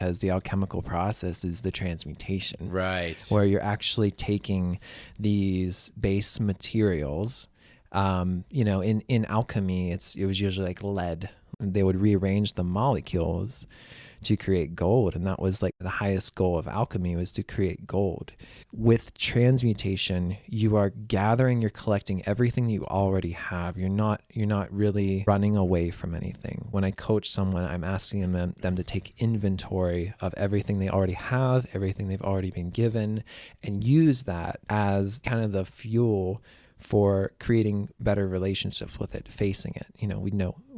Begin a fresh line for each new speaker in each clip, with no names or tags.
as the alchemical process is the transmutation.
Right.
Where you're actually taking these base materials. In alchemy, it was usually like lead. They would rearrange the molecules to create gold, and that was like the highest goal of alchemy, was to create gold. With transmutation, you are gathering, you're collecting everything you already have. You're not really running away from anything. When I coach someone, I'm asking them to take inventory of everything they already have, everything they've already been given, and use that as kind of the fuel for creating better relationships with it, facing it.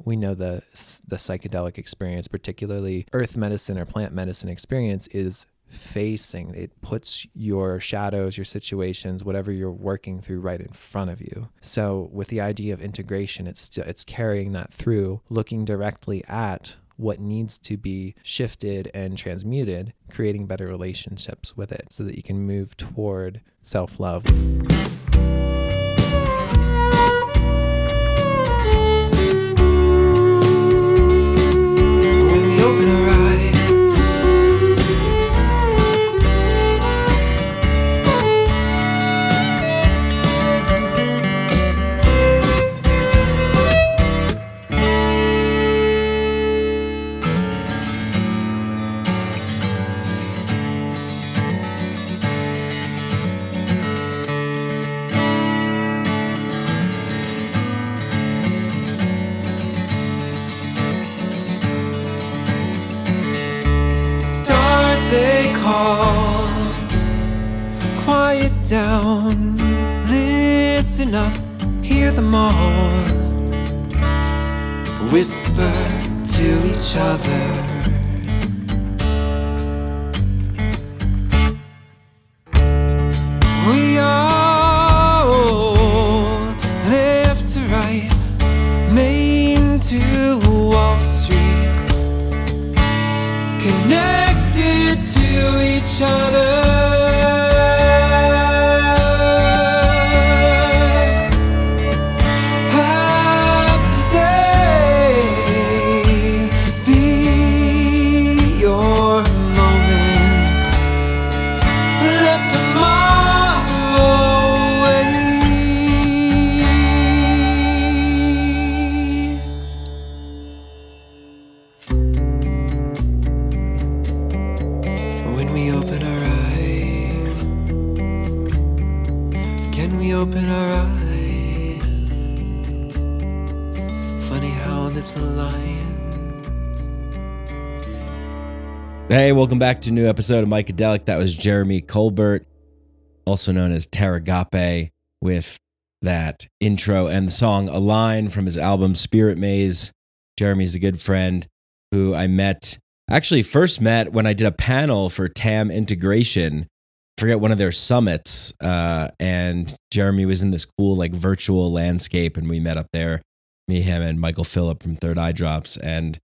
We know the psychedelic experience, particularly earth medicine or plant medicine experience, is facing. It puts your shadows, your situations, whatever you're working through, right in front of you. So with the idea of integration, it's carrying that through, looking directly at what needs to be shifted and transmuted, creating better relationships with it so that you can move toward self-love. Quiet down, listen up, hear them all whisper to each other. We all left to right, Main to Wall Street, connected to each other.
Hey, welcome back to a new episode of Mycadelic. That was Jeremy Colbert, also known as Taragápe, with that intro and the song A Line from his album Spirit Maze. Jeremy's a good friend who I first met when I did a panel for TAM Integration. I forget, one of their summits, and Jeremy was in this cool like virtual landscape, and we met up there, me, him, and Michael Phillip from Third Eye Drops. And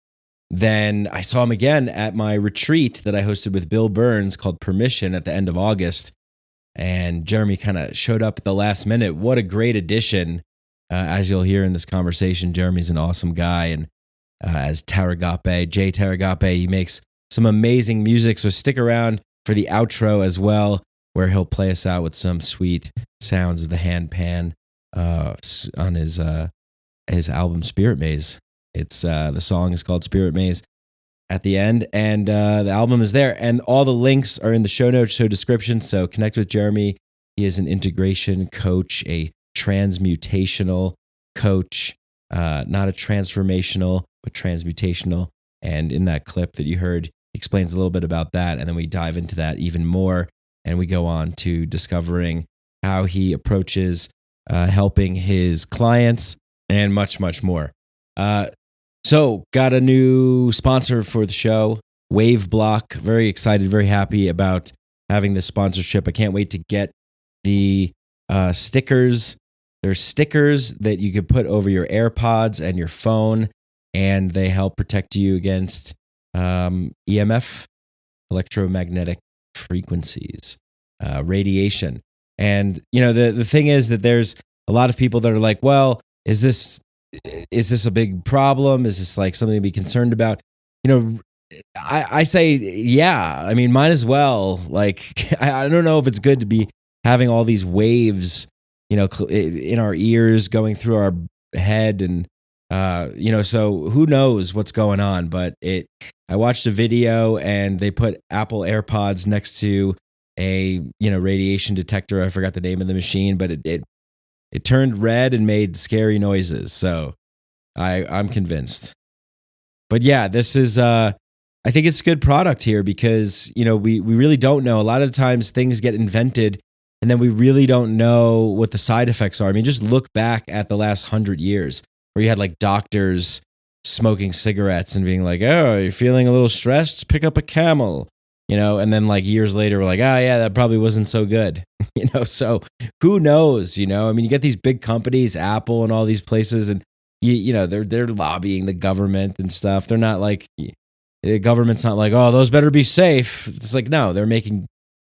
then I saw him again at my retreat that I hosted with Bill Burns called Permission at the end of August. And Jeremy kind of showed up at the last minute. What a great addition. As you'll hear in this conversation, Jeremy's an awesome guy. And as Taragápe, J Taragápe, he makes some amazing music. So stick around for the outro as well, where he'll play us out with some sweet sounds of the hand pan on his album Spirit Maze. It's the song is called Spirit Maze at the end, and the album is there, and all the links are in the show notes, show description. So connect with Jeremy. He is an integration coach, a transmutational coach, not a transformational, but transmutational. And in that clip that you heard, he explains a little bit about that, and then we dive into that even more, and we go on to discovering how he approaches helping his clients and much, much more. So got a new sponsor for the show, Wave Block. Very excited, very happy about having this sponsorship. I can't wait to get the stickers. There's stickers that you could put over your AirPods and your phone, and they help protect you against EMF, electromagnetic frequencies, radiation. And, the thing is that there's a lot of people that are like, well, is this a big problem? Is this like something to be concerned about? I say, yeah. I mean, might as well. Like, I don't know if it's good to be having all these waves, in our ears going through our head, and so who knows what's going on? But I watched a video and they put Apple AirPods next to a radiation detector. I forgot the name of the machine, but it turned red and made scary noises. So I'm convinced. But yeah, this is I think it's a good product here because we really don't know. A lot of the times things get invented and then we really don't know what the side effects are. I mean, just look back at the last 100 years where you had like doctors smoking cigarettes and being like, "Oh, you're feeling a little stressed? Pick up a Camel." And then like years later, we're like, "Oh yeah, that probably wasn't so good." So who knows? I mean, you get these big companies, Apple and all these places, and they're lobbying the government and stuff. They're not like, the government's not like, "Oh, those better be safe." It's like, no, they're making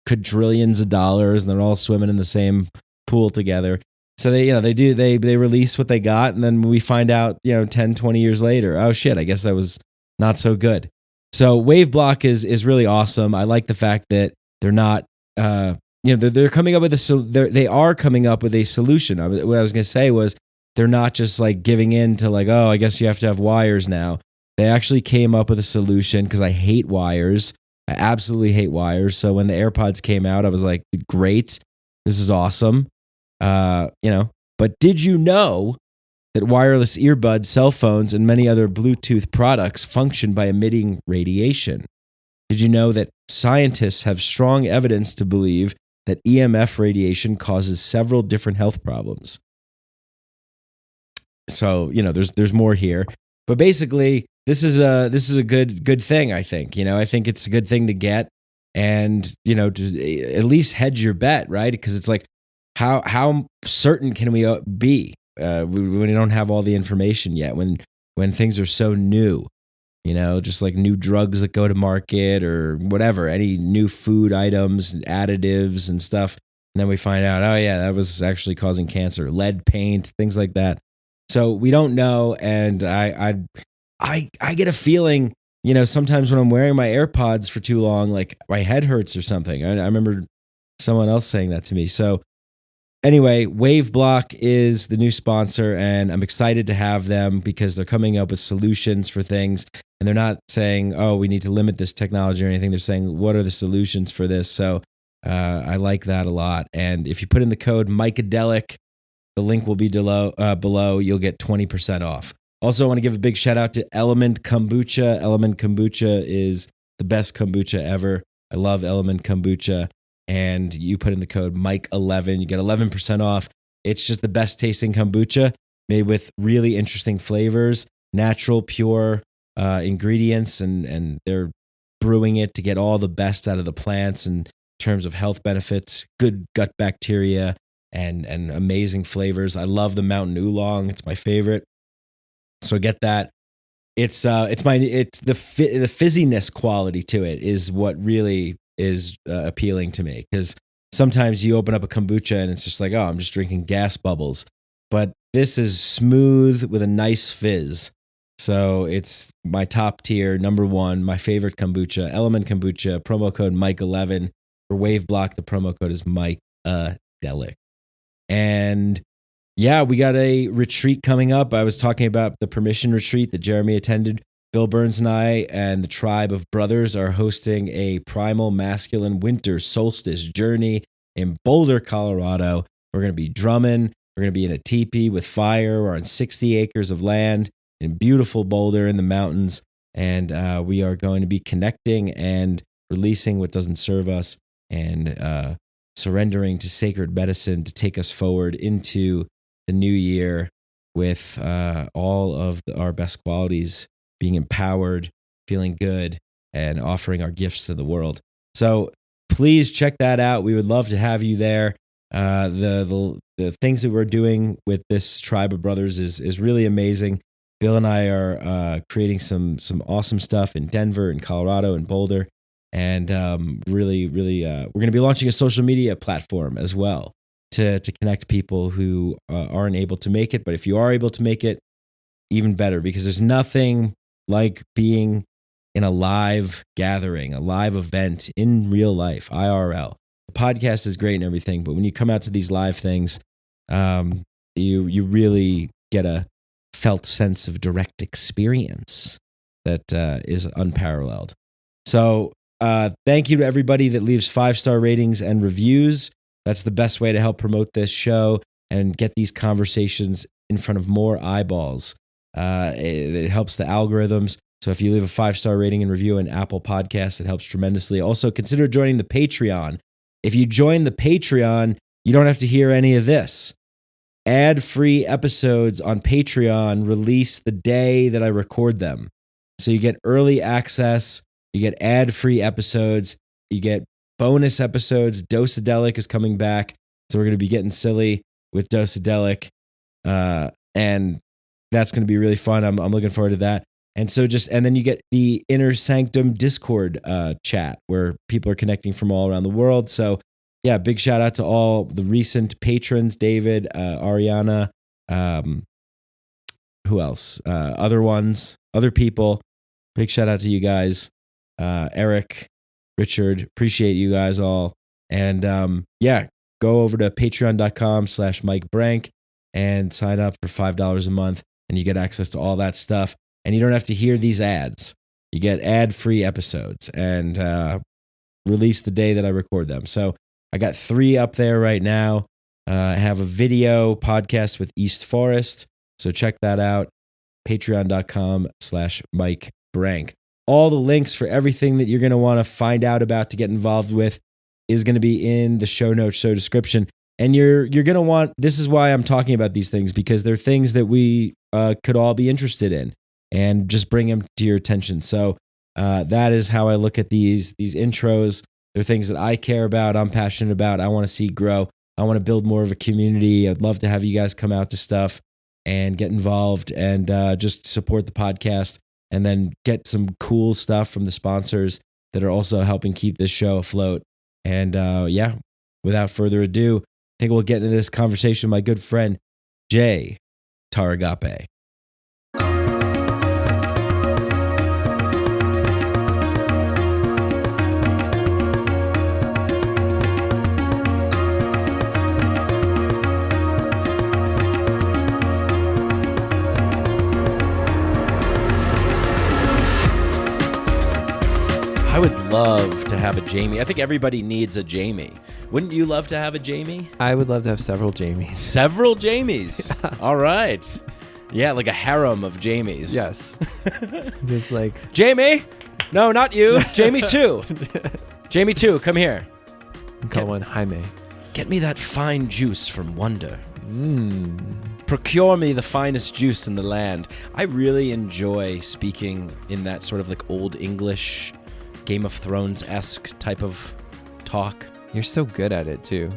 quadrillions of dollars and they're all swimming in the same pool together. So they release what they got, and then we find out 10, 20 years later, oh shit, I guess that was not so good. So Wave Block is really awesome. I like the fact that they're not they're coming up with they are coming up with a solution. What I was going to say was, they're not just like giving in to like, oh, I guess you have to have wires now. They actually came up with a solution, because I hate wires. I absolutely hate wires. So when the AirPods came out, I was like, great, this is awesome. But did you know that wireless earbuds, cell phones, and many other Bluetooth products function by emitting radiation? Did you know that scientists have strong evidence to believe that EMF radiation causes several different health problems? So, there's more here. But basically, this is a good thing, I think. I think it's a good thing to get, and to at least hedge your bet, right? Because it's like, how certain can we be when we don't have all the information yet, when things are so new, just like new drugs that go to market or whatever, any new food items and additives and stuff, and then we find out, oh yeah, that was actually causing cancer, lead paint, things like that. So we don't know, and I get a feeling, sometimes when I'm wearing my AirPods for too long, like my head hurts or something. I remember someone else saying that to me. So anyway, Wave Block is the new sponsor, and I'm excited to have them because they're coming up with solutions for things, and they're not saying, oh, we need to limit this technology or anything. They're saying, what are the solutions for this? So I like that a lot. And if you put in the code Micadelic, the link will be below. You'll get 20% off. Also, I want to give a big shout out to Element Kombucha. Element Kombucha is the best kombucha ever. I love Element Kombucha. And you put in the code Mike11, you get 11% off. It's just the best tasting kombucha made with really interesting flavors, natural, pure ingredients, and they're brewing it to get all the best out of the plants in terms of health benefits, good gut bacteria, and amazing flavors. I love the Mountain Oolong. It's my favorite. So get that. It's the fizziness quality to it is what really is appealing to me, because sometimes you open up a kombucha and it's just like, oh, I'm just drinking gas bubbles. But this is smooth with a nice fizz. So it's my top tier, number one, my favorite kombucha, Element Kombucha, promo code Mike11. For Wave Block, the promo code is Micadelic. And yeah, we got a retreat coming up. I was talking about the permission retreat that Jeremy attended. Bill Burns and I and the tribe of brothers are hosting a Primal Masculine Winter Solstice journey in Boulder, Colorado. We're going to be drumming. We're going to be in a teepee with fire. We're on 60 acres of land in beautiful Boulder in the mountains. And we are going to be connecting and releasing what doesn't serve us, and surrendering to sacred medicine to take us forward into the new year with all of our best qualities, being empowered, feeling good, and offering our gifts to the world. So please check that out. We would love to have you there. The things that we're doing with this tribe of brothers is really amazing. Bill and I are creating some awesome stuff in Denver and Colorado and Boulder. And really, we're going to be launching a social media platform as well to connect people who aren't able to make it. But if you are able to make it, even better, because there's nothing like being in a live gathering, a live event in real life, IRL. The podcast is great and everything, but when you come out to these live things, you really get a felt sense of direct experience that is unparalleled. So thank you to everybody that leaves 5-star ratings and reviews. That's the best way to help promote this show and get these conversations in front of more eyeballs. It helps the algorithms. So if you leave a 5-star rating and review in Apple Podcasts, it helps tremendously. Also, consider joining the Patreon. If you join the Patreon, you don't have to hear any of this. Ad-free episodes on Patreon release the day that I record them. So you get early access, you get ad-free episodes, you get bonus episodes. Dosadelic is coming back, so we're going to be getting silly with Dosadelic, and that's going to be really fun. I'm looking forward to that. And so and then you get the Inner Sanctum Discord chat where people are connecting from all around the world. So yeah, big shout out to all the recent patrons, David, Ariana, who else? Other people. Big shout out to you guys. Eric, Richard, appreciate you guys all. And go over to patreon.com/Mike Brank and sign up for $5 a month, and you get access to all that stuff. And you don't have to hear these ads. You get ad-free episodes and release the day that I record them. So I got 3 up there right now. I have a video podcast with East Forest, so check that out. Patreon.com/Mike Brank. All the links for everything that you're going to want to find out about to get involved with is going to be in the show notes, show description. And you're going to want, this is why I'm talking about these things, because they're things that we could all be interested in, and just bring them to your attention. So that is how I look at these intros. They're things that I care about, I'm passionate about, I want to see grow. I want to build more of a community. I'd love to have you guys come out to stuff and get involved and just support the podcast, and then get some cool stuff from the sponsors that are also helping keep this show afloat. And without further ado, I think we'll get into this conversation with my good friend, J Taragápe. I would love to have a Jamie. I think everybody needs a Jamie. Wouldn't you love to have a Jamie?
I would love to have several Jamies.
Several Jamies. Yeah. All right. Yeah, like a harem of Jamies.
Yes. Just like...
Jamie! No, not you. Jamie 2. Jamie 2, come here.
Call one Jaime.
Get me that fine juice from Wonder. Procure me the finest juice in the land. I really enjoy speaking in that sort of like old English... Game of Thrones-esque type of talk.
You're so good at it too.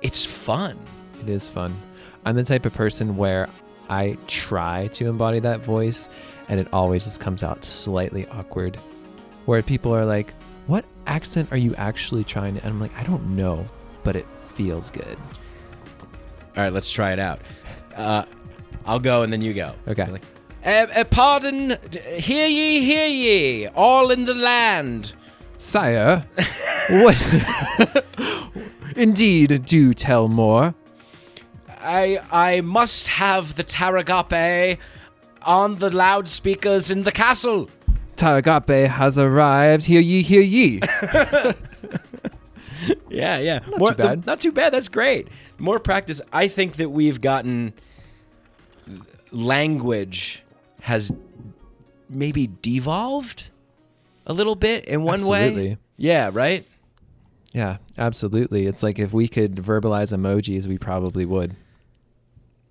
It's fun.
It is fun. I'm the type of person where I try to embody that voice, and it always just comes out slightly awkward. Where people are like, what accent are you actually trying to? And I'm like, I don't know, but it feels good.
All right, let's try it out. I'll go and then you go.
Okay.
Pardon, hear ye, all in the land.
Sire, what? Indeed, do tell more.
I must have the Taragápe on the loudspeakers in the castle.
Taragápe has arrived. Hear ye, hear ye.
Yeah.
Not too bad.
Not too bad. That's great. More practice. I think that we've gotten language has maybe devolved a little bit in one
Absolutely.
way. Yeah, right?
Yeah, absolutely. It's like if we could verbalize emojis, we probably would.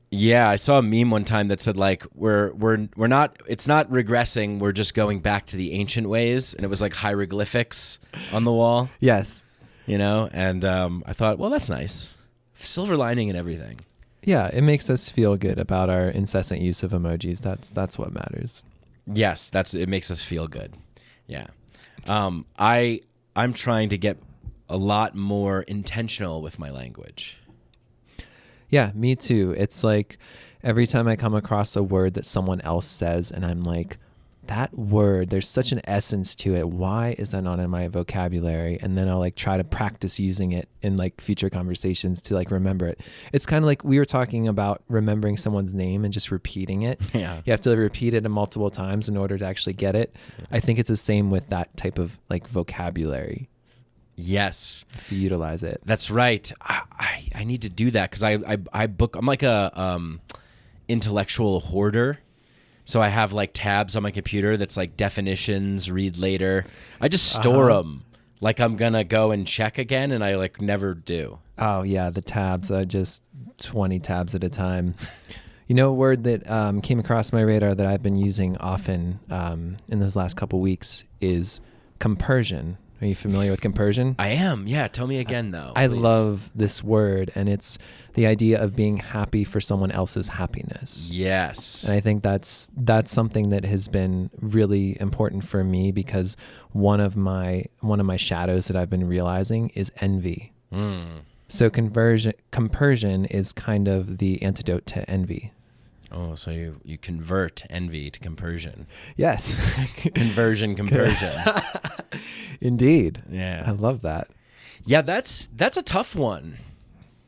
Yeah, I saw a meme one time that said like we're not, it's not regressing, we're just going back to the ancient ways, and it was like hieroglyphics on the wall.
Yes.
You know, and I thought, well, that's nice. Silver lining and everything.
Yeah, it makes us feel good about our incessant use of emojis. That's what matters.
Yes, it makes us feel good. Yeah. I'm trying to get a lot more intentional with my language.
Yeah, me too. It's like every time I come across a word that someone else says and I'm like, that word, there's such an essence to it. Why is that not in my vocabulary? And then I'll like try to practice using it in like future conversations to like remember it. It's kind of like we were talking about remembering someone's name and just repeating it.
Yeah.
You have to repeat it multiple times in order to actually get it. I think it's the same with that type of like vocabulary.
Yes.
To utilize it.
That's right. I need to do that because I'm like a intellectual hoarder. So I have like tabs on my computer that's like definitions, read later. I just store them like I'm going to go and check again, and I like never do.
Oh, yeah, the tabs. Just 20 tabs at a time. You know, a word that came across my radar that I've been using often in this last couple weeks is compersion. Are you familiar with compersion?
I am. Yeah. Tell me again, though.
I
please.
love this word, and it's the idea of being happy for someone else's happiness.
Yes.
And I think that's something that has been really important for me, because one of my shadows that I've been realizing is envy. So compersion is kind of the antidote to envy.
Oh, so you convert envy to compersion.
Yes.
Compersion.
Indeed.
Yeah.
I love that.
Yeah, that's a tough one.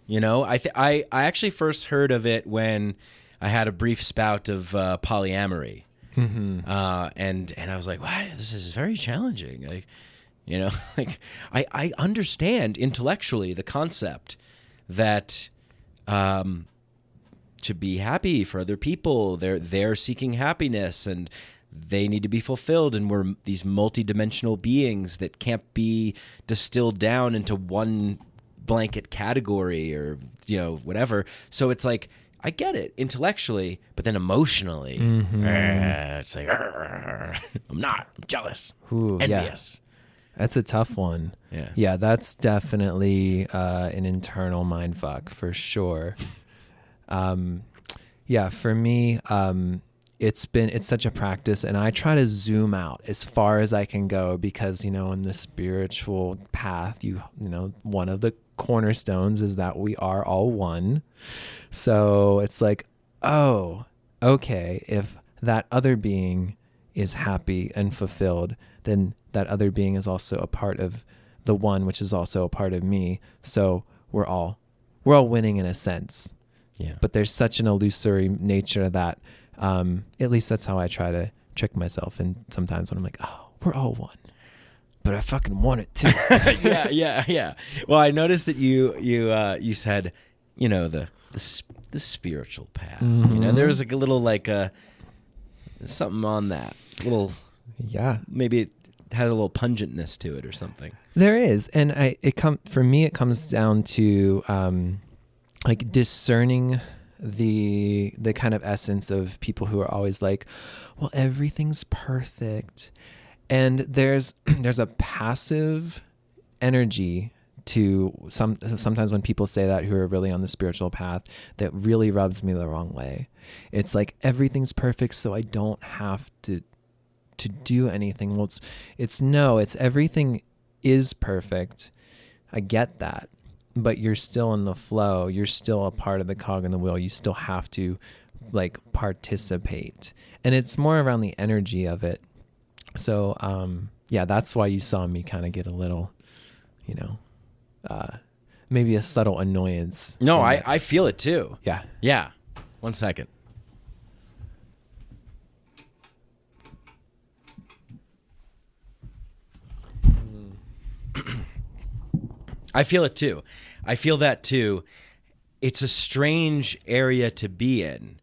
You know, I actually first heard of it when I had a brief spout of polyamory. And I was like, wow, this is very challenging. Like, you know, like I understand intellectually the concept that to be happy for other people, they're seeking happiness and they need to be fulfilled, and we're these multidimensional beings that can't be distilled down into one blanket category or, you know, whatever. So it's like, I get it intellectually, but then emotionally, it's like, I'm jealous, envious.
Yeah. That's a tough one. Yeah, that's definitely an internal mindfuck for sure. Yeah, for me, it's such a practice, and I try to zoom out as far as I can go, because, you know, in the spiritual path, you know, one of the cornerstones is that we are all one. So it's like, oh, okay, if that other being is happy and fulfilled, then that other being is also a part of the one, which is also a part of me. So we're all winning in a sense.
Yeah.
But there's such an illusory nature that, at least that's how I try to trick myself. And sometimes when I'm like, oh, we're all one, but I fucking want it too.
Yeah. Well, I noticed that you said, you know, the spiritual path.
Mm-hmm.
You know, there was like a little something on that little.
Yeah.
Maybe it had a little pungentness to it or something.
There is, and for me it comes down to like discerning the kind of essence of people who are always like, well, everything's perfect. And there's a passive energy to sometimes when people say that, who are really on the spiritual path, that really rubs me the wrong way. It's like, everything's perfect, so I don't have to do anything. Well, it's everything is perfect. I get that, but you're still in the flow. You're still a part of the cog in the wheel. You still have to like participate, and it's more around the energy of it. So, yeah, that's why you saw me kind of get a little, you know, maybe a subtle annoyance.
No, I feel it too.
Yeah.
Yeah. 1 second. I feel it too. I feel that too. It's a strange area to be in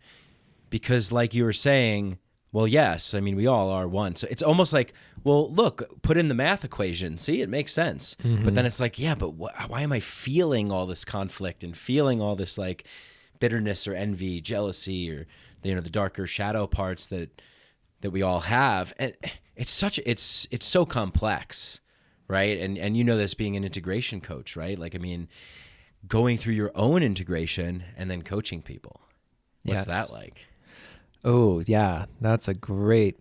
because, like you were saying, well, yes, I mean, we all are one. So it's almost like, well, look, put in the math equation. See, it makes sense. Mm-hmm. But then it's like, yeah, but why am I feeling all this conflict and feeling all this like bitterness or envy, jealousy, or, you know, the darker shadow parts that we all have? And it's so complex. Right. And you know this being an integration coach, right? Like, I mean, going through your own integration and then coaching people. What's that like?
Oh, yeah, that's a great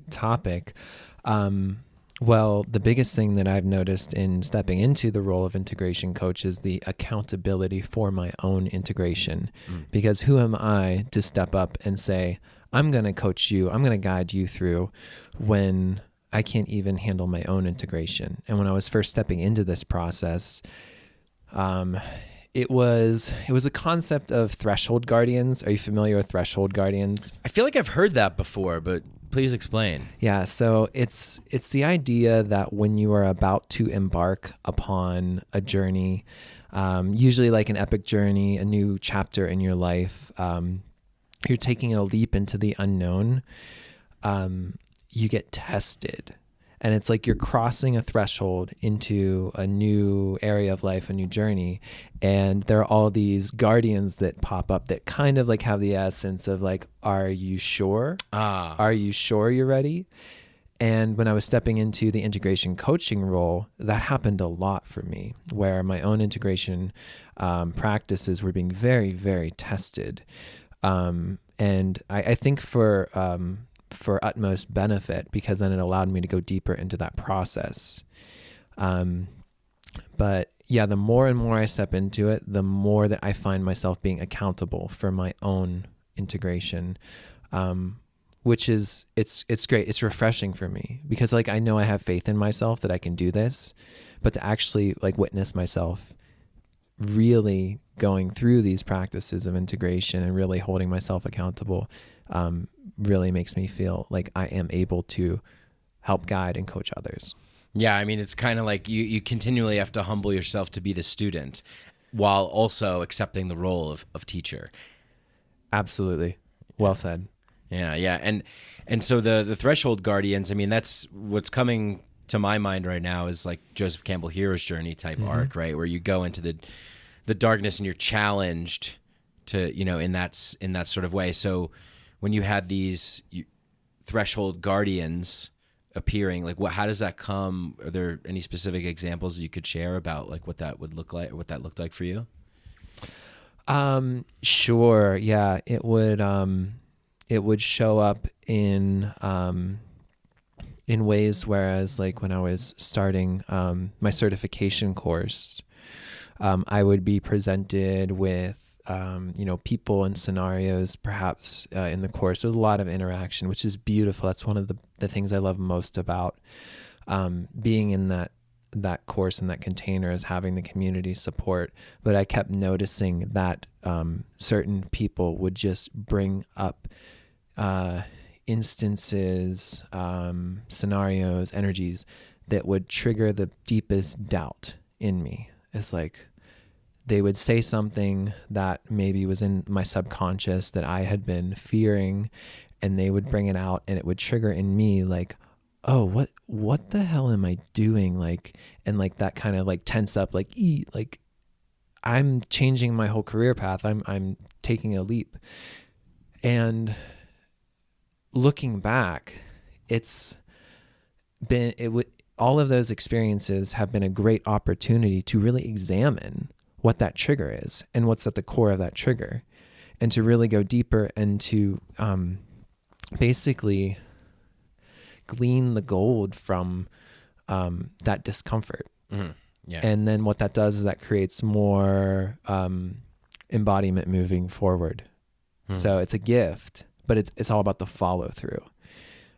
topic. Well, the biggest thing that I've noticed in stepping into the role of integration coach is the accountability for my own integration. Because who am I to step up and say, I'm going to coach you. I'm going to guide you through when I can't even handle my own integration. And when I was first stepping into this process, it was a concept of threshold guardians. Are you familiar with threshold guardians?
I feel like I've heard that before, but please explain.
Yeah, so it's the idea that when you are about to embark upon a journey, usually like an epic journey, a new chapter in your life, you're taking a leap into the unknown, you get tested. And it's like you're crossing a threshold into a new area of life, a new journey. And there are all these guardians that pop up that kind of like have the essence of like, are you sure? Are you sure you're ready? And when I was stepping into the integration coaching role, that happened a lot for me, where my own integration practices were being very, very tested. And I think for utmost benefit, because then it allowed me to go deeper into that process. But yeah, the more and more I step into it, the more that I find myself being accountable for my own integration, which is, it's great. It's refreshing for me because like, I know I have faith in myself that I can do this, but to actually like witness myself really going through these practices of integration and really holding myself accountable, really makes me feel like I am able to help guide and coach others.
Yeah, I mean, it's kind of like you continually have to humble yourself to be the student while also accepting the role of teacher.
Absolutely. Well said.
Yeah. And so the threshold guardians, I mean, that's what's coming to my mind right now is like Joseph Campbell Hero's Journey type arc, right? Where you go into the darkness and you're challenged to, in that sort of way. So when you had these threshold guardians appearing, like how does that come? Are there any specific examples you could share about like what that would look like or what that looked like for you?
Sure. Yeah. It would show up in ways, whereas like when I was starting, my certification course, I would be presented with, people and scenarios, perhaps in the course. There's a lot of interaction, which is beautiful. That's one of the things I love most about being in that course and that container, is having the community support. But I kept noticing that certain people would just bring up instances, scenarios, energies that would trigger the deepest doubt in me. It's like they would say something that maybe was in my subconscious that I had been fearing, and they would bring it out, and it would trigger in me like, oh, what the hell am I doing? Like, and like that kind of like tense up, like, I'm changing my whole career path. I'm taking a leap. And looking back, all of those experiences have been a great opportunity to really examine what that trigger is and what's at the core of that trigger, and to really go deeper and to basically glean the gold from that discomfort.
Mm-hmm. Yeah.
And then what that does is that creates more embodiment moving forward. So it's a gift, but it's all about the follow through.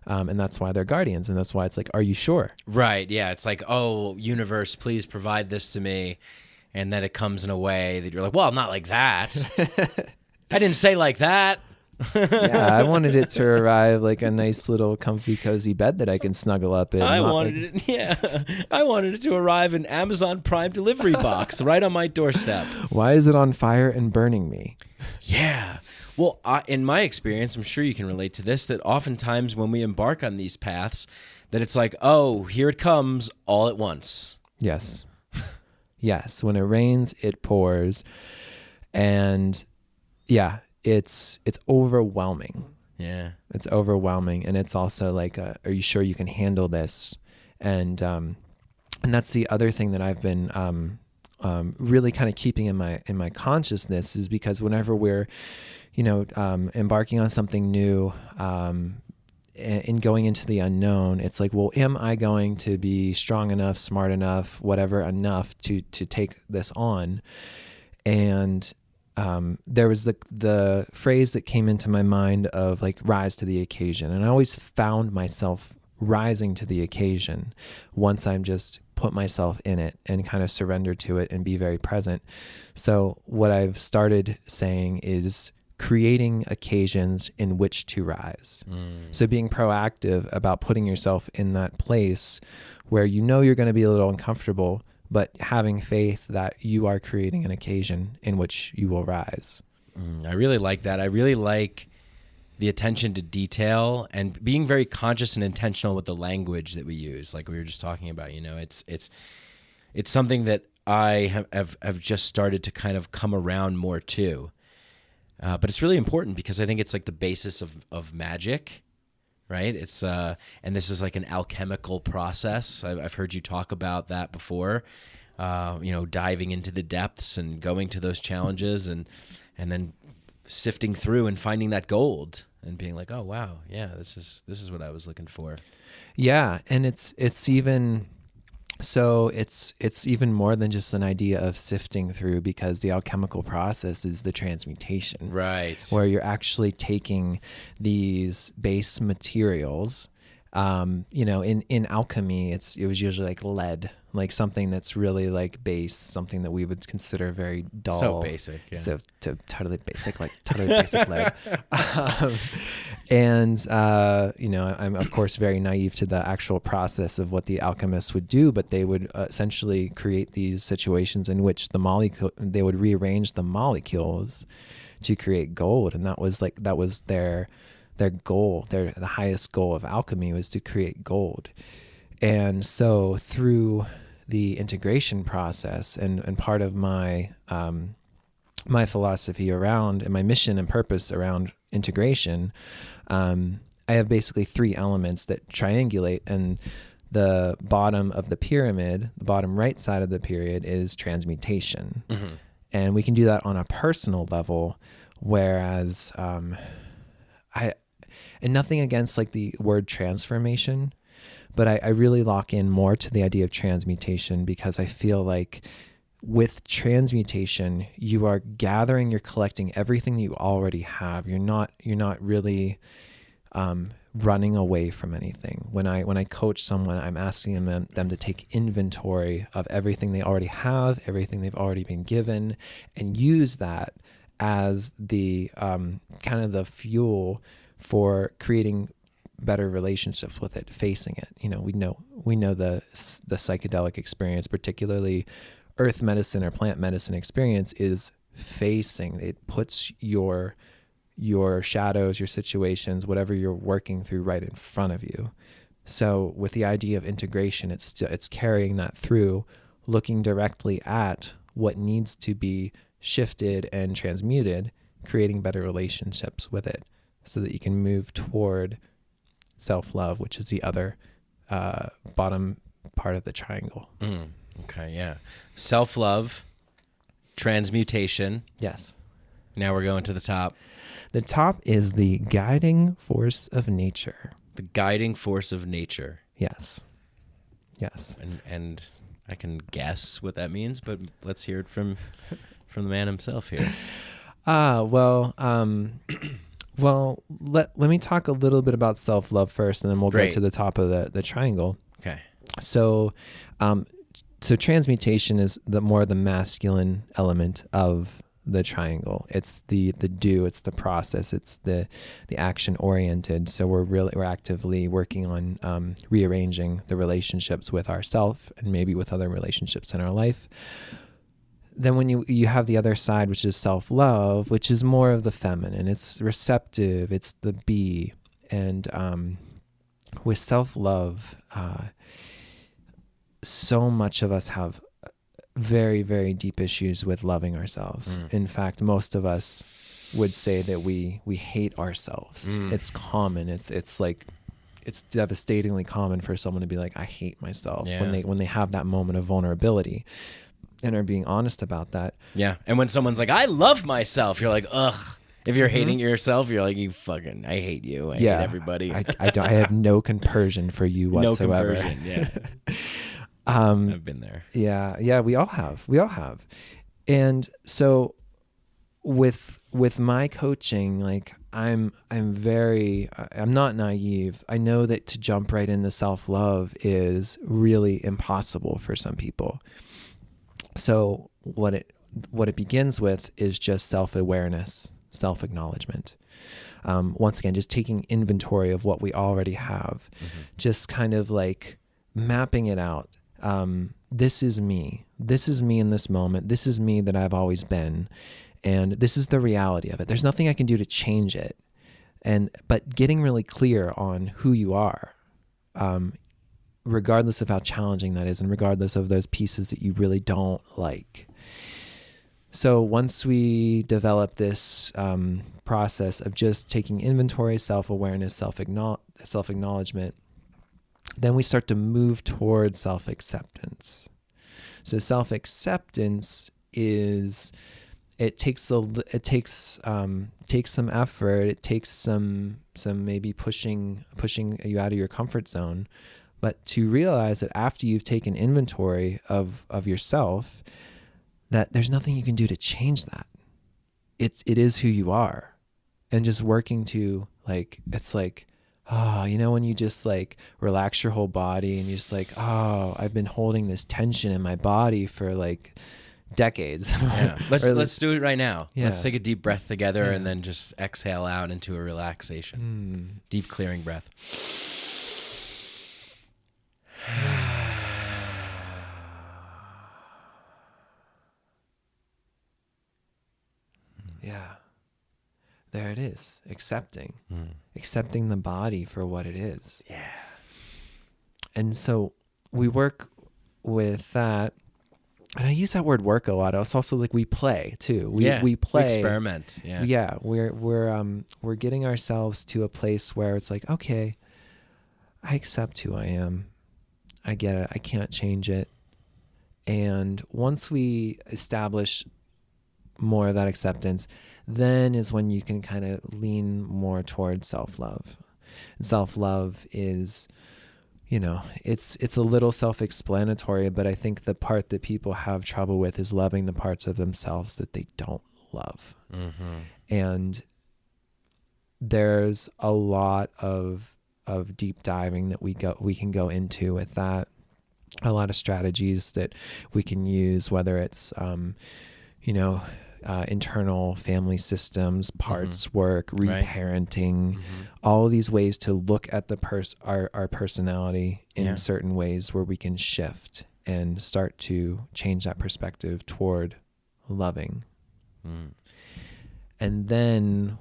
And that's why they're guardians. And that's why it's like, are you sure?
Right. Yeah. It's like, oh, universe, please provide this to me. And then it comes in a way that you're like, well, not like that. I didn't say like that.
Yeah, I wanted it to arrive like a nice little comfy, cozy bed that I can snuggle up in.
I wanted it to arrive in Amazon Prime delivery box right on my doorstep.
Why is it on fire and burning me?
Yeah. Well, in my experience, I'm sure you can relate to this, that oftentimes when we embark on these paths, that it's like, oh, here it comes all at once.
Yes. Yes. When it rains, it pours. And yeah, it's overwhelming.
Yeah.
It's overwhelming. And it's also like, are you sure you can handle this? And that's the other thing that I've been really kind of keeping in my consciousness, is because whenever we're, embarking on something new, and going into the unknown, it's like, well, am I going to be strong enough, smart enough, whatever enough to take this on? And there was the phrase that came into my mind of like rise to the occasion. And I always found myself rising to the occasion once I'm just put myself in it and kind of surrender to it and be very present. So what I've started saying is creating occasions in which to rise. So being proactive about putting yourself in that place where you know you're going to be a little uncomfortable, but having faith that you are creating an occasion in which you will rise.
I really like that. I really like the attention to detail and being very conscious and intentional with the language that we use. Like we were just talking about, you know, it's something that I have just started to kind of come around more to. But it's really important because I think it's like the basis of magic, right? It's and this is like an alchemical process. I've heard you talk about that before. You know, diving into the depths and going to those challenges and then sifting through and finding that gold and being like, oh wow, yeah, this is what I was looking for.
Yeah, and it's even so it's even more than just an idea of sifting through, because the alchemical process is the transmutation,
right?
Where you're actually taking these base materials. You know, in alchemy, it was usually like lead, like something that's really like base, something that we would consider very dull.
So basic. Yeah.
So totally basic, like totally basic lead. You know, I'm of course very naive to the actual process of what the alchemists would do, but they would essentially create these situations in which they would rearrange the molecules to create gold. And that was their goal, the highest goal of alchemy was to create gold. And so through the integration process and part of my my philosophy around and my mission and purpose around integration, I have basically three elements that triangulate, and the bottom of the pyramid, the bottom right side of the pyramid, is transmutation. Mm-hmm. And we can do that on a personal level, whereas and nothing against like the word transformation, but I really lock in more to the idea of transmutation, because I feel like with transmutation, you are gathering, you're collecting everything that you already have. You're not really running away from anything. When I coach someone, I'm asking them to take inventory of everything they already have, everything they've already been given, and use that as the kind of the fuel for creating better relationships with it, facing it. You know, we know the psychedelic experience, particularly earth medicine or plant medicine experience, is facing. It puts your shadows, your situations, whatever you're working through, right in front of you. So with the idea of integration, it's carrying that through, looking directly at what needs to be shifted and transmuted, creating better relationships with it, so that you can move toward self-love, which is the other bottom part of the triangle.
Okay, yeah. Self-love, transmutation.
Yes.
Now we're going to the top.
The top is the guiding force of nature.
The guiding force of nature.
Yes. Yes.
And I can guess what that means, but let's hear it from the man himself here.
Well, let me talk a little bit about self-love first, and then we'll go to the top of the triangle.
Okay.
So transmutation is the masculine element of the triangle. It's the do, it's the process, it's the action oriented. So we're actively working on rearranging the relationships with ourself and maybe with other relationships in our life. Then when you have the other side, which is self-love, which is more of the feminine. It's receptive, it's the be. And with self-love, so much of us have very, very deep issues with loving ourselves. In fact, most of us would say that we hate ourselves. It's common. It's like, it's devastatingly common for someone to be like, I hate myself, when they have that moment of vulnerability and are being honest about that.
Yeah. And when someone's like, I love myself, you're like, ugh. If you're hating yourself, you're like, I hate you. I hate everybody.
I have no compersion for you whatsoever.
No compersion, yeah. I've been there.
Yeah, we all have. And so with my coaching, like I'm not naive. I know that to jump right into self-love is really impossible for some people. So what it begins with is just self-awareness, self-acknowledgement. Once again, just taking inventory of what we already have, just kind of like mapping it out. This is me. This is me in this moment. This is me that I've always been. And this is the reality of it. There's nothing I can do to change it. But getting really clear on who you are, regardless of how challenging that is, and regardless of those pieces that you really don't like. So once we develop this process of just taking inventory, self-awareness, self-acknowledgement, then we start to move towards self-acceptance. So self-acceptance is, it takes some effort. It takes some maybe pushing you out of your comfort zone, but to realize that after you've taken inventory of yourself, that there's nothing you can do to change that. It is who you are. And just working to like, it's like, when you just like relax your whole body and you're just like, I've been holding this tension in my body for like decades.
Yeah. Let's do it right now.
Yeah.
Let's take a deep breath together and then just exhale out into a relaxation. Deep clearing breath.
Yeah. There it is. Accepting the body for what it is.
Yeah.
And so we work with that. And I use that word work a lot. It's also like we play too. We play.
We experiment. Yeah.
Yeah. We're getting ourselves to a place where it's like, okay, I accept who I am. I get it. I can't change it. And once we establish more of that acceptance, then is when you can kind of lean more towards self-love. And self-love is, it's a little self-explanatory, but I think the part that people have trouble with is loving the parts of themselves that they don't love. And there's a lot of deep diving that we can go into with that. A lot of strategies that we can use, whether it's, internal family systems, parts work, reparenting, all of these ways to look at our personality in certain ways where we can shift and start to change that perspective toward loving. And then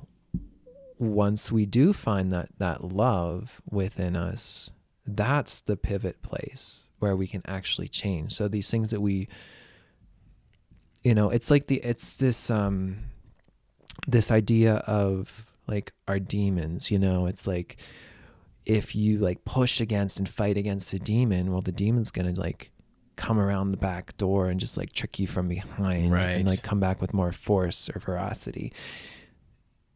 once we do find that love within us, that's the pivot place where we can actually change. So these things that we, it's like it's this idea of like our demons, it's like if you like push against and fight against a demon, well, the demon's going to like come around the back door and just like trick you from behind and like come back with more force or ferocity.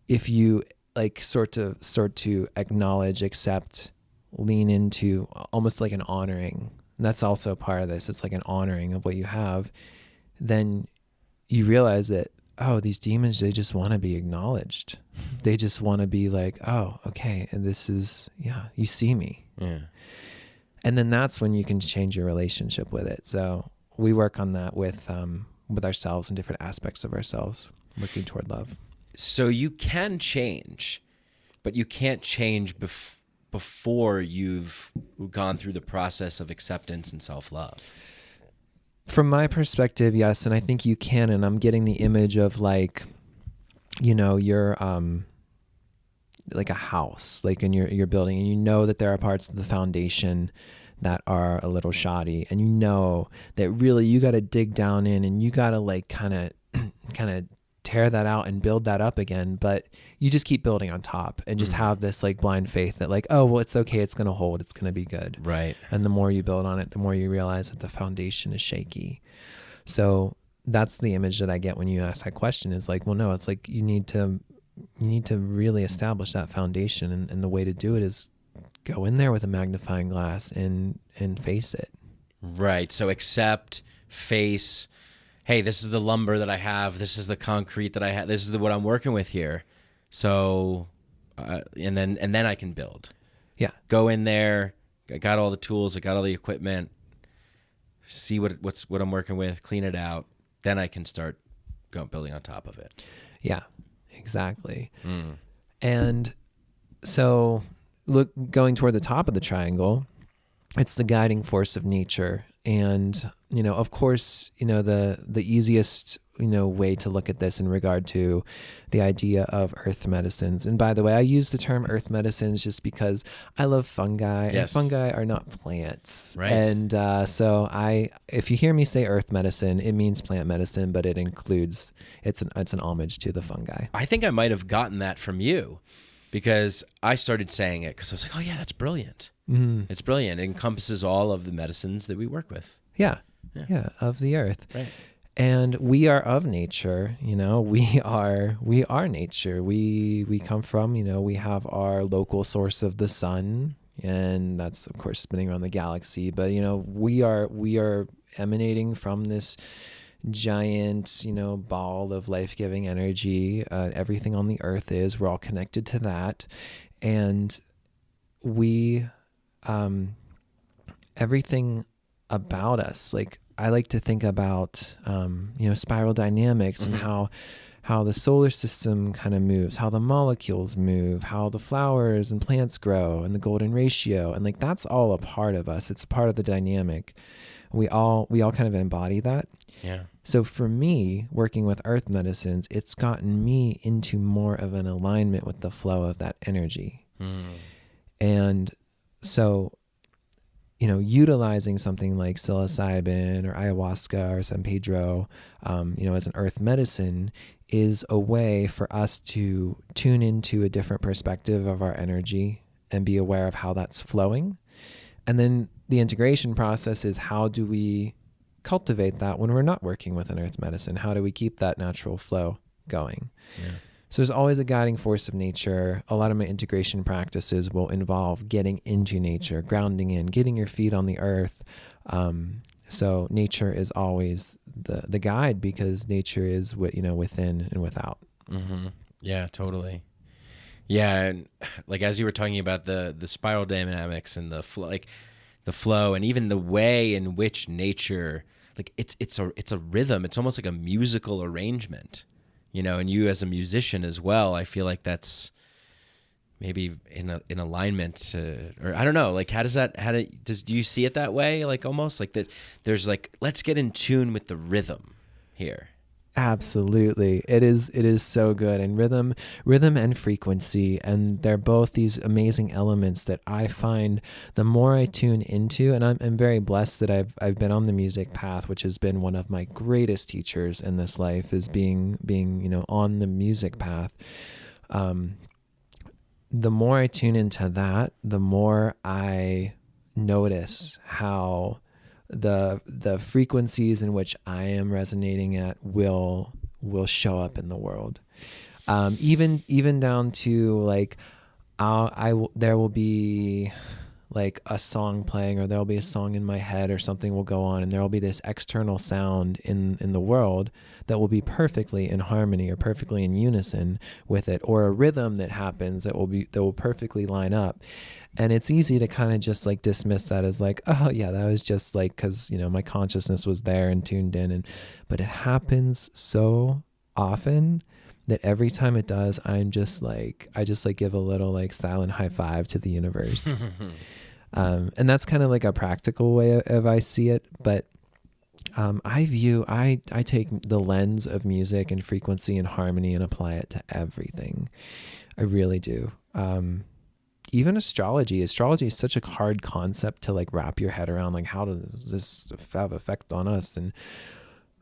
If you like sort to acknowledge, accept, lean into almost like an honoring, and that's also part of this. It's like an honoring of what you have. Then you realize that, these demons, they just want to be acknowledged. They just want to be like, okay. And this is, you see me.
Yeah.
And then that's when you can change your relationship with it. So we work on that with ourselves and different aspects of ourselves, working toward love.
So you can change, but you can't change before you've gone through the process of acceptance and self-love.
From my perspective, yes, and I think you can. And I'm getting the image of like, you're like a house, like in your building, and you know that there are parts of the foundation that are a little shoddy, and you know that really you got to dig down in and you got to like kind of tear that out and build that up again. But you just keep building on top and just have this like blind faith that like, it's okay. It's going to hold. It's going to be good.
Right.
And the more you build on it, the more you realize that the foundation is shaky. So that's the image that I get when you ask that question is like, well, no, it's like you need to really establish that foundation. And the way to do it is go in there with a magnifying glass and face it.
Right. So accept, face, hey, this is the lumber that I have. This is the concrete that I have. This is what I'm working with here. So, and then I can build.
Yeah.
Go in there. I got all the tools. I got all the equipment. See what I'm working with. Clean it out. Then I can start building on top of it.
Yeah, exactly. And so going toward the top of the triangle, it's the guiding force of nature. And, of course, the easiest, way to look at this in regard to the idea of earth medicines. And by the way, I use the term earth medicines just because I love fungi.
Yes.
And fungi are not plants.
Right.
And so if you hear me say earth medicine, it means plant medicine, but it includes, it's an homage to the fungi.
I think I might have gotten that from you because I started saying it because I was like, oh yeah, that's brilliant. It's brilliant. It encompasses all of the medicines that we work with.
Yeah, of the earth.
Right.
And we are of nature, we are nature. We come from, we have our local source of the sun, and that's of course spinning around the galaxy. But, we are emanating from this giant, ball of life-giving energy. Everything on the earth we're all connected to that. And everything about us, like I like to think about, spiral dynamics and how the solar system kind of moves, how the molecules move, how the flowers and plants grow, and the golden ratio. And like, that's all a part of us. It's a part of the dynamic. We all kind of embody that.
Yeah.
So for me, working with earth medicines, it's gotten me into more of an alignment with the flow of that energy. And so, utilizing something like psilocybin or ayahuasca or San Pedro, as an earth medicine is a way for us to tune into a different perspective of our energy and be aware of how that's flowing. And then the integration process is, how do we cultivate that when we're not working with an earth medicine? How do we keep that natural flow going?
Yeah.
So there's always a guiding force of nature. A lot of my integration practices will involve getting into nature, grounding in, getting your feet on the earth. So nature is always the guide, because nature is within and without.
Yeah, totally. Yeah, and like as you were talking about the spiral dynamics and the flow, and even the way in which nature, like it's a rhythm. It's almost like a musical arrangement. And you as a musician as well, I feel like that's maybe in alignment to, or I don't know, like do you see it that way? Like almost like that there's like, let's get in tune with the rhythm here.
Absolutely. It is so good. And rhythm and frequency, and they're both these amazing elements that I find the more I tune into, and I'm very blessed that I've been on the music path, which has been one of my greatest teachers in this life, is being on the music path. The more I tune into that, the more I notice how the frequencies in which I am resonating at will show up in the world. Even down to like, there will be like a song playing, or there'll be a song in my head, or something will go on, and there will be this external sound in the world that will be perfectly in harmony or perfectly in unison with it, or a rhythm that happens that will perfectly line up. And it's easy to kind of just like dismiss that as like, oh yeah, that was just like, cause my consciousness was there and tuned in, but it happens so often that every time it does, I just give a little like silent high five to the universe. And that's kind of like a practical way of I see it. But I take the lens of music and frequency and harmony and apply it to everything. I really do. Even astrology is such a hard concept to like wrap your head around. Like, how does this have effect on us? And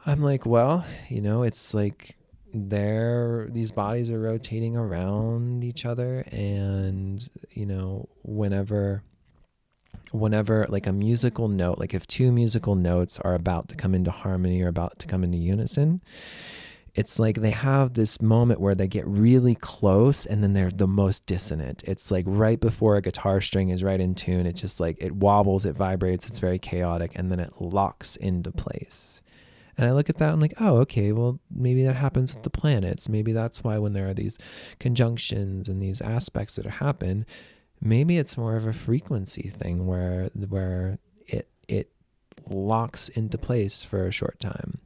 I'm like, well, it's like these bodies are rotating around each other, and whenever like a musical note, like if two musical notes are about to come into harmony or about to come into unison, it's like they have this moment where they get really close, and then they're the most dissonant. It's like right before a guitar string is right in tune. It's just like it wobbles, it vibrates, it's very chaotic, and then it locks into place. And I look at that, I'm like, oh, okay, well, maybe that happens with the planets. Maybe that's why when there are these conjunctions and these aspects that happen, maybe it's more of a frequency thing where it locks into place for a short time.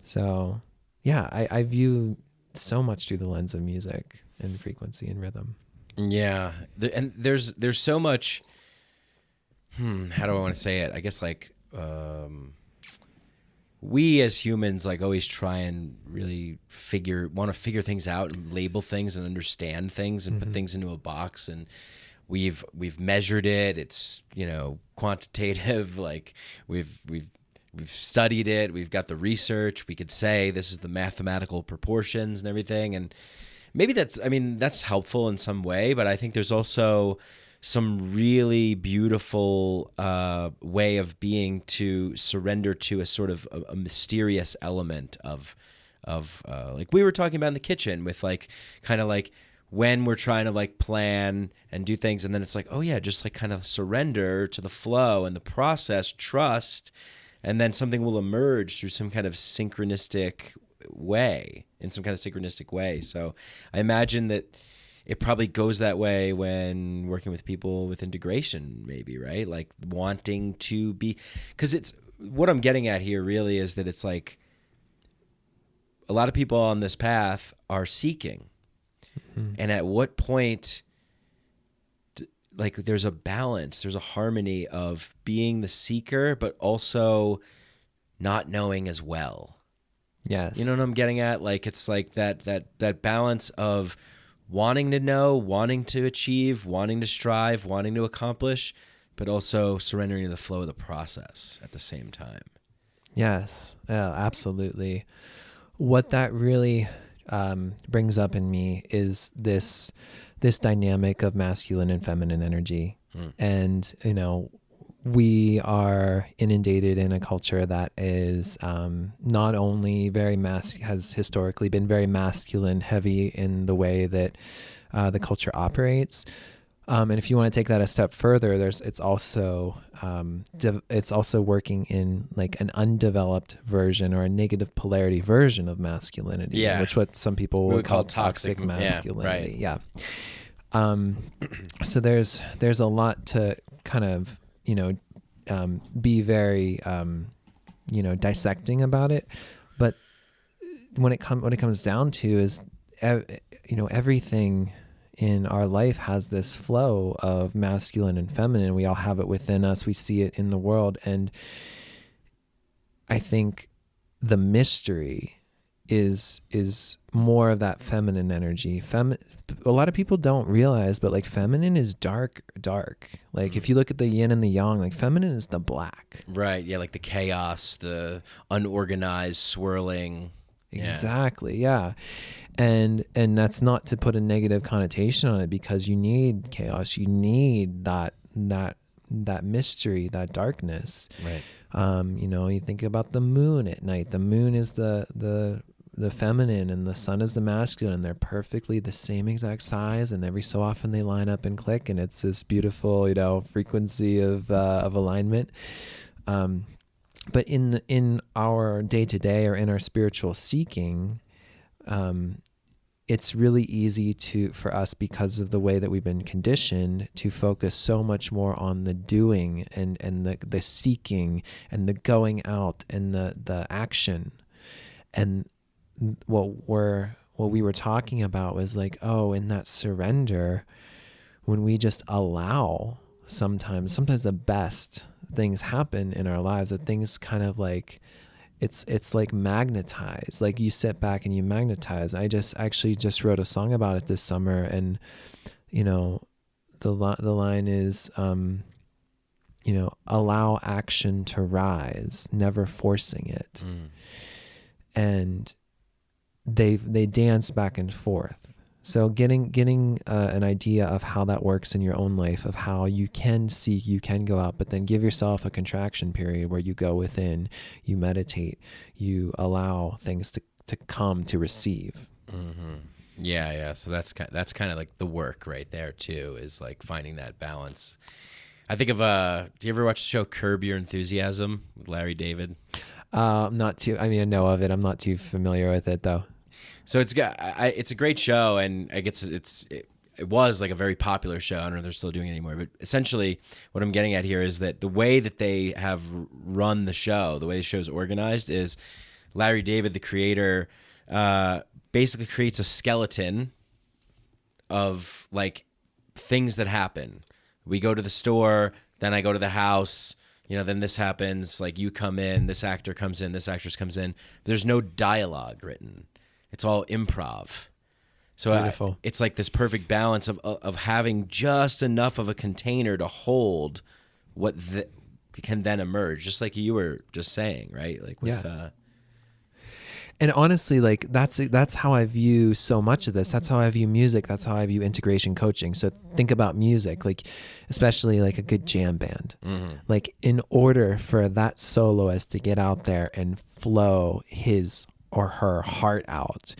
So yeah, I view so much through the lens of music and frequency and rhythm.
Yeah. And there's so much, how do I want to say it? I guess like, we as humans like always try and really want to figure things out and label things and understand things and put things into a box. And we've measured it. It's, quantitative. Like we've studied it. We've got the research. We could say this is the mathematical proportions and everything. And maybe that's helpful in some way, but I think there's also some really beautiful way of being to surrender to a sort of a mysterious element of like we were talking about in the kitchen with like kind of like when we're trying to like plan and do things, and then it's like, oh yeah, just like kind of surrender to the flow and the process, trust, and then something will emerge through some kind of synchronistic way, So I imagine that it probably goes that way when working with people with integration, maybe, right? Like wanting to be, because it's what I'm getting at here really is that it's like a lot of people on this path are seeking. And at what point, like there's a balance, there's a harmony of being the seeker, but also not knowing as well.
Yes.
You know what I'm getting at? Like it's like that balance of wanting to know, wanting to achieve, wanting to strive, wanting to accomplish, but also surrendering to the flow of the process at the same time.
Yes, absolutely. What that really brings up in me is this dynamic of masculine and feminine energy. And, we are inundated in a culture that is not only has historically been very masculine heavy in the way that the culture operates. And if you want to take that a step further, it's also working in like an undeveloped version or a negative polarity version of masculinity, which what some people would call toxic masculinity. Yeah. So there's a lot to kind of be very dissecting about it, but when it comes down to is everything in our life has this flow of masculine and feminine. We all have it within us. We see it in the world. And I think the mystery is more of that feminine energy. A lot of people don't realize, but like feminine is dark. Like if you look at the yin and the yang, like feminine is the black.
Right. Yeah. Like the chaos, the unorganized swirling.
Exactly. Yeah. And that's not to put a negative connotation on it, because you need chaos. You need that mystery, that darkness.
Right.
You think about the moon at night. The moon is the feminine and the sun is the masculine, and they're perfectly the same exact size. And every so often they line up and click, and it's this beautiful, frequency of alignment. But in our day-to-day or in our spiritual seeking, it's really easy for us, because of the way that we've been conditioned, to focus so much more on the doing and the seeking and the going out and the action. And what we were talking about was like, in that surrender, when we just allow, sometimes the best things happen in our lives, that things kind of like, it's like magnetized. Like you sit back and you magnetize. I actually just wrote a song about it this summer, and the line is allow action to rise, never forcing it. And they dance back and forth. So getting an idea of how that works in your own life, of how you can seek, you can go out, but then give yourself a contraction period where you go within, you meditate, you allow things to come, to receive.
Yeah. So that's kind of like the work right there too, is like finding that balance. I think of do you ever watch the show Curb Your Enthusiasm with Larry David?
Not too. I mean, I know of it. I'm not too familiar with it though.
So it's a great show, and I guess it was like a very popular show. I don't know if they're still doing it anymore, but essentially what I'm getting at here is that the way that they have run the show, the way the show is organized, is Larry David, the creator, basically creates a skeleton of like things that happen. We go to the store, then I go to the house, then this happens, like you come in, this actor comes in, this actress comes in. There's no dialogue written. It's all improv. So it's like this perfect balance of having just enough of a container to hold what can then emerge, just like you were just saying, right? Like with,
And honestly, like that's how I view so much of this. That's how I view music. That's how I view integration coaching. So think about music, like especially like a good jam band. Mm-hmm. Like in order for that soloist to get out there and flow his or her heart out,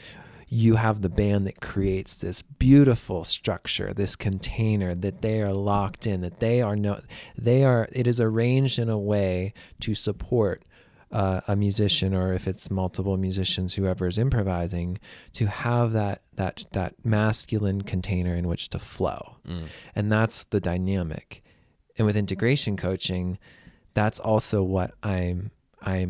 you have the band that creates this beautiful structure, this container that they are locked in, that it is arranged in a way to support a musician, or if it's multiple musicians, whoever is improvising, to have that masculine container in which to flow. And that's the dynamic. And with integration coaching, that's also what I'm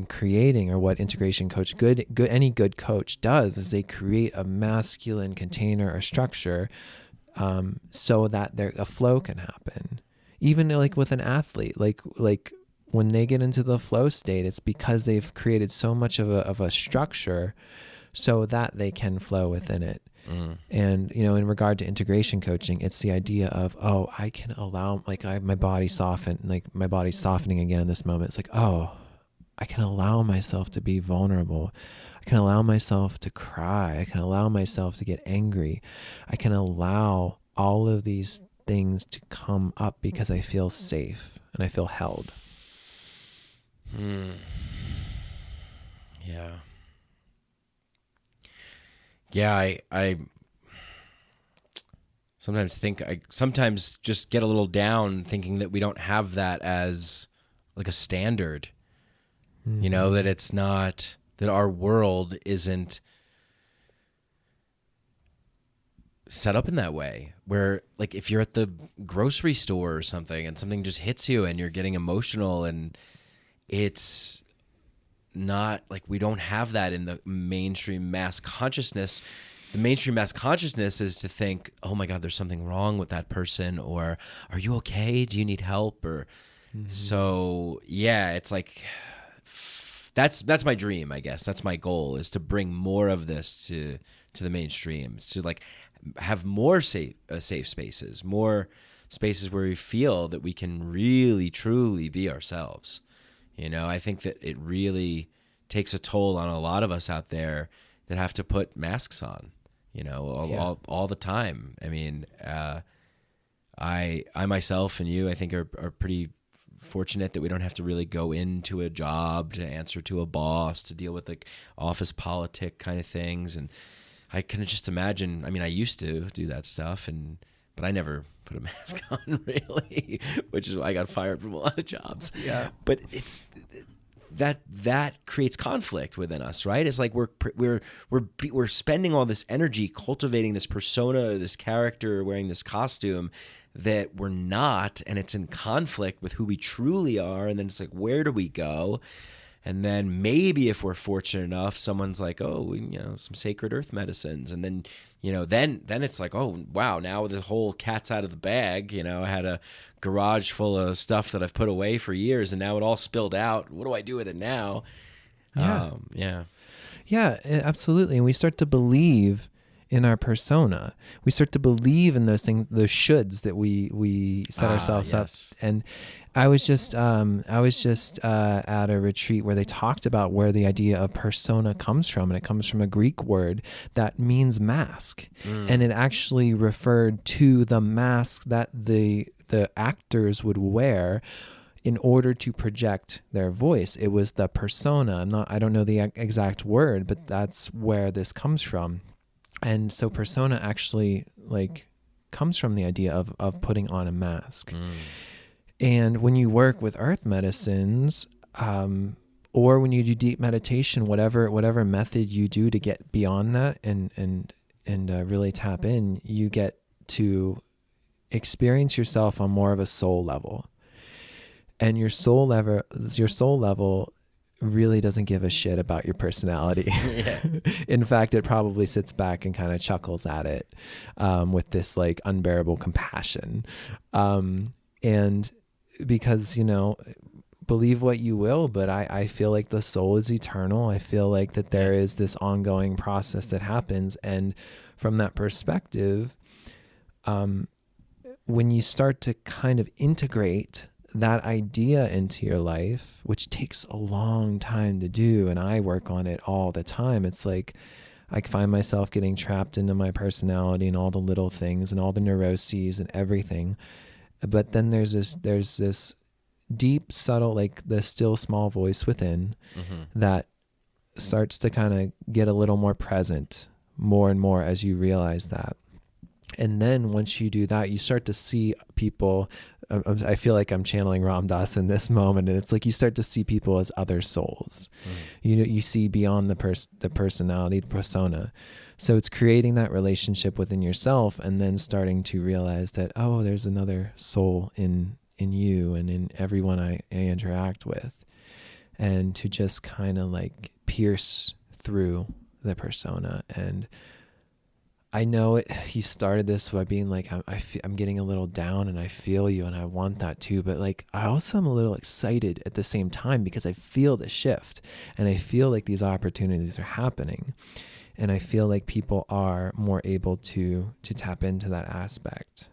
creating, or what integration coach, any good coach does, is they create a masculine container or structure, so that a flow can happen. Even like with an athlete, like when they get into the flow state, it's because they've created so much of a structure so that they can flow within it. And, in regard to integration coaching, it's the idea of, I can allow, like my body soften, like my body's softening again in this moment. It's like, I can allow myself to be vulnerable. I can allow myself to cry. I can allow myself to get angry. I can allow all of these things to come up because I feel safe and I feel held.
Yeah. Yeah, I sometimes just get a little down thinking that we don't have that as like a standard. That it's not, that our world isn't set up in that way, where like if you're at the grocery store or something and something just hits you and you're getting emotional, and it's not like, we don't have that in the mainstream mass consciousness. The mainstream mass consciousness is to think, oh my God, there's something wrong with that person, or are you okay? Do you need help? Or so, yeah, it's like, that's my dream, I guess. That's my goal, is to bring more of this to the mainstream, to like have more safe spaces, more spaces where we feel that we can really truly be ourselves. I think that it really takes a toll on a lot of us out there that have to put masks on, all the time. I mean, I myself and you, I think are pretty fortunate that we don't have to really go into a job to answer to a boss, to deal with like office politic kind of things. And I can just imagine, I mean, I used to do that stuff, but I never put a mask on really, which is why I got fired from a lot of jobs. Yeah. But it's that creates conflict within us, right? It's like we're spending all this energy cultivating this persona, this character, wearing this costume that we're not, and it's in conflict with who we truly are. And then it's like, where do we go? And then maybe if we're fortunate enough, someone's like, some sacred earth medicines. And then, then it's like, oh, wow, now the whole cat's out of the bag. I had a garage full of stuff that I've put away for years, and now it all spilled out. What do I do with it now?
Yeah.
Yeah,
absolutely. And we start to believe in our persona. We start to believe in those things, those shoulds that we set ourselves up. And I was just at a retreat where they talked about where the idea of persona comes from, and it comes from a Greek word that means mask, and it actually referred to the mask that the actors would wear in order to project their voice. It was the persona. I don't know the exact word, but that's where this comes from. And so persona actually like comes from the idea of putting on a mask. And when you work with earth medicines, or when you do deep meditation, whatever method you do to get beyond that and really tap in, you get to experience yourself on more of a soul level. And your soul level really doesn't give a shit about your personality.
Yeah.
In fact, it probably sits back and kind of chuckles at it with this like unbearable compassion. And because, believe what you will, but I feel like the soul is eternal. I feel like that there is this ongoing process that happens. And from that perspective, when you start to kind of integrate that idea into your life, which takes a long time to do, and I work on it all the time, it's like I find myself getting trapped into my personality and all the little things and all the neuroses and everything. But then there's this deep, subtle, like the still small voice within that starts to kind of get a little more present more and more as you realize that. And then once you do that, you start to see people. I feel like I'm channeling Ram Dass in this moment, and it's like you start to see people as other souls. You see beyond the personality, the persona. So it's creating that relationship within yourself, and then starting to realize that, oh, there's another soul in you and in everyone I interact with, and to just kind of like pierce through the persona. And I know he started this by being like, I'm getting a little down and I feel you and I want that too. But like, I also am a little excited at the same time because I feel the shift and I feel like these opportunities are happening. And I feel like people are more able to tap into that aspect.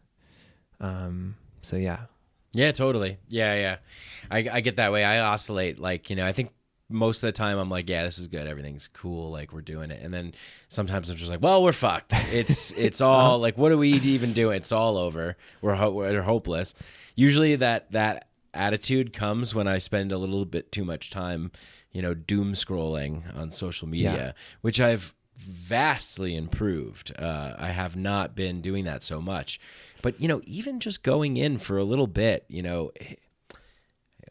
So yeah.
Yeah, totally. Yeah. I get that way. I oscillate. Like, I think most of the time I'm like, yeah, this is good. Everything's cool. Like we're doing it. And then sometimes I'm just like, well, we're fucked. It's all like, what do we even do? It's all over. We're hopeless. Usually that attitude comes when I spend a little bit too much time, doom scrolling on social media, which I've vastly improved. I have not been doing that so much, but even just going in for a little bit,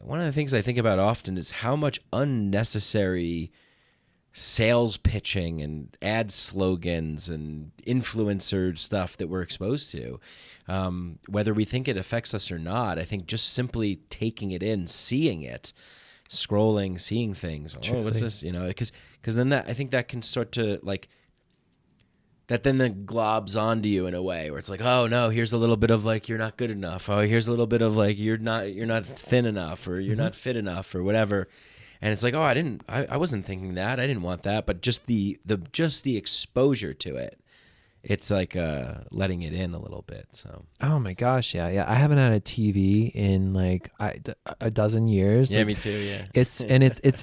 one of the things I think about often is how much unnecessary sales pitching and ad slogans and influencer stuff that we're exposed to, whether we think it affects us or not. I think just simply taking it in, seeing it, scrolling, seeing things. Oh, what's this? Because then I think that can start to like, that then globs onto you in a way where it's like, oh no, here's a little bit of like, you're not good enough. Oh, here's a little bit of like, you're not thin enough, or you're not fit enough, or whatever. And it's like, oh, I wasn't thinking that. I didn't want that. But just the exposure to it, it's like letting it in a little bit. So.
Oh my gosh, yeah. I haven't had a TV in like a dozen years.
Yeah,
like,
me too. Yeah.
It's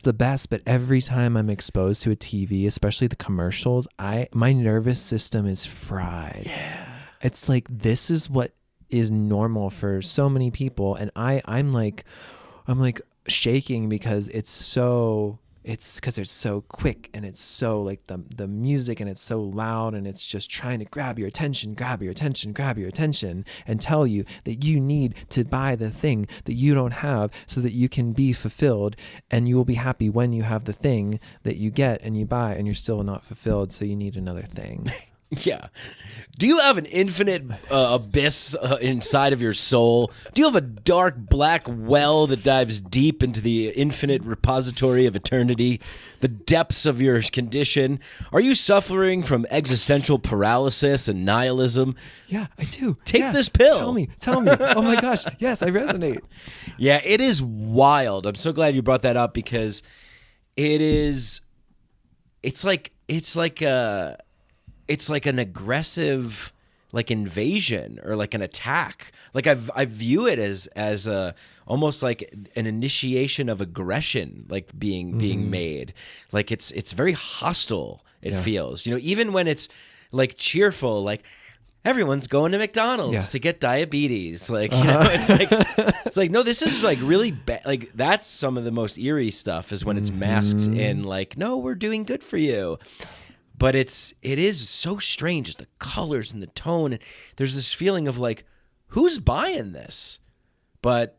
the best. But every time I'm exposed to a TV, especially the commercials, my nervous system is fried.
Yeah.
It's like this is what is normal for so many people, and I'm like shaking because it's because it's so quick and it's so like the music and it's so loud and it's just trying to grab your attention and tell you that you need to buy the thing that you don't have so that you can be fulfilled, and you will be happy when you have the thing that you get and you buy and you're still not fulfilled, so you need another thing.
Yeah. Do you have an infinite abyss inside of your soul? Do you have a dark black well that dives deep into the infinite repository of eternity, the depths of your condition? Are you suffering from existential paralysis and nihilism?
Yeah, I do.
Take this pill.
Tell me. Oh my gosh. Yes, I resonate.
Yeah, it is wild. I'm so glad you brought that up because it's like an aggressive like invasion or like an attack. Like I view it as a almost like an initiation of aggression, like being made. Like it's very hostile. It feels, even when it's like cheerful, like everyone's going to McDonald's to get diabetes. Like, it's like, no, this is like really bad. Like that's some of the most eerie stuff is when it's masked in like, no, we're doing good for you. But it is so strange, just the colors and the tone. And there's this feeling of like, who's buying this? But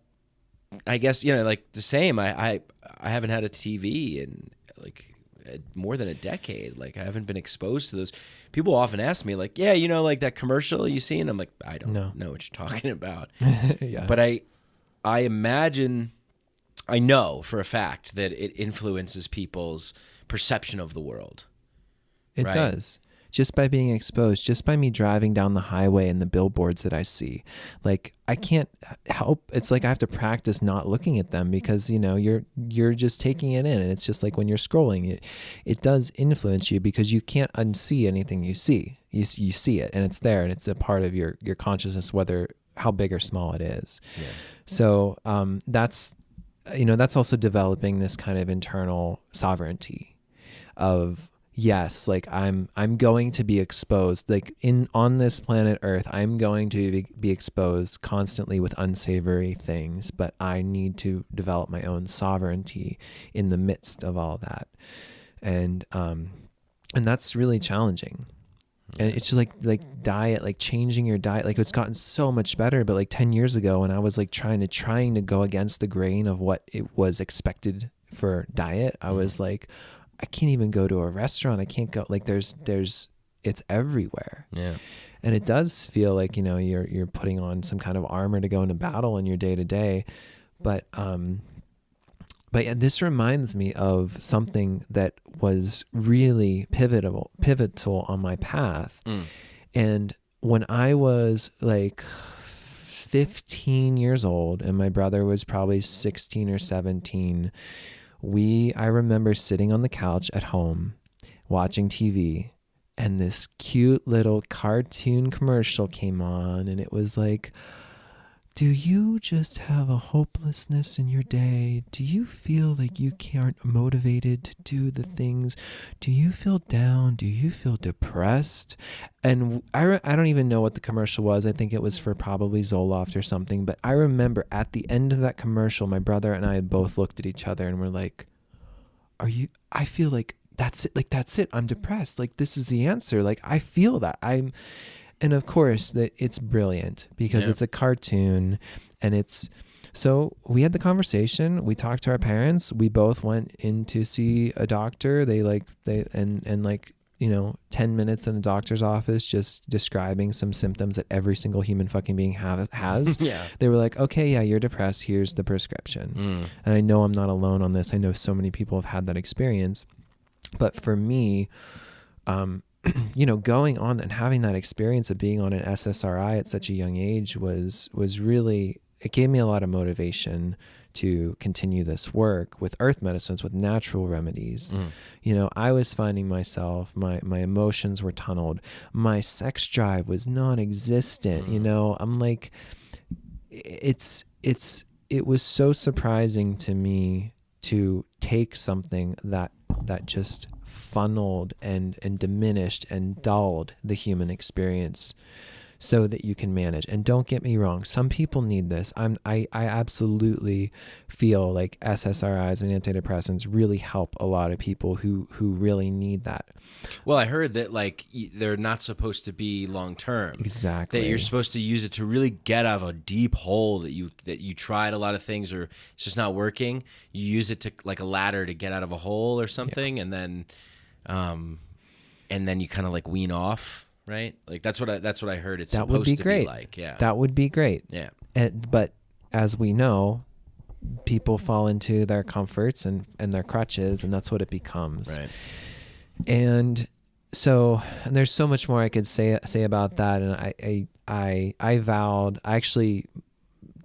I guess, you know, like the same. I haven't had a TV in like more than a decade. Like I haven't been exposed to those. People often ask me like, yeah, you know, like that commercial you see, and I'm like, I don't know what you're talking about.
Yeah.
But I imagine, I know for a fact that it influences people's perception of the world.
It
right?
does. Just by being exposed, just by me driving down the highway and the billboards that I see. Like I can't help, it's like I have to practice not looking at them because, you know, you're just taking it in, and it's just like when you're scrolling, it does influence you because you can't unsee anything you see. You see it and it's there, and it's a part of your consciousness, whether how big or small it is. Yeah. So that's, you know, that's also developing this kind of internal sovereignty of, yes, like I'm going to be exposed, like on this planet Earth, I'm going to be exposed constantly with unsavory things, but I need to develop my own sovereignty in the midst of all that. And that's really challenging. And it's just like diet, like changing your diet, like it's gotten so much better. But like 10 years ago, when I was like trying to go against the grain of what it was expected for diet, I was like, I can't even go to a restaurant. I can't go, like there's it's everywhere.
Yeah.
And it does feel like, you know, you're putting on some kind of armor to go into battle in your day to day. But yeah, this reminds me of something that was really pivotal on my path. And when I was like 15 years old and my brother was probably 16 or 17, I remember sitting on the couch at home watching TV, and this cute little cartoon commercial came on, and it was like, do you just have a hopelessness in your day? Do you feel like you aren't motivated to do the things? Do you feel down? Do you feel depressed? And I don't even know what the commercial was. I think it was for probably Zoloft or something. But I remember at the end of that commercial, my brother and I both looked at each other and were like, I feel like that's it. Like, that's it. I'm depressed. Like, this is the answer. Like, I feel that. And of course, it's brilliant because it's a cartoon, and so we had the conversation. We talked to our parents. We both went in to see a doctor. And 10 minutes in the doctor's office, just describing some symptoms that every single human fucking being has.
Yeah.
They were like, okay, yeah, you're depressed. Here's the prescription. And I know I'm not alone on this. I know so many people have had that experience. But for me, going on and having that experience of being on an SSRI at such a young age was really, it gave me a lot of motivation to continue this work with earth medicines, with natural remedies. I was finding myself, my emotions were tunneled. My sex drive was non-existent. I'm like, it was so surprising to me to take something that just funneled and diminished and dulled the human experience so that you can manage. And don't get me wrong, some people need this. I absolutely feel like SSRIs and antidepressants really help a lot of people who really need that.
Well, I heard that like they're not supposed to be long term.
Exactly.
That you're supposed to use it to really get out of a deep hole that you tried a lot of things or it's just not working. You use it to like a ladder to get out of a hole or something, and then you kind of like wean off. Right, like that's what I heard. It's
that
supposed
would be
to
great.
Be like, yeah,
that would be great.
Yeah,
but as we know, people fall into their comforts and their crutches, and that's what it becomes.
Right.
And so, and there's so much more I could say about that. And I vowed, actually,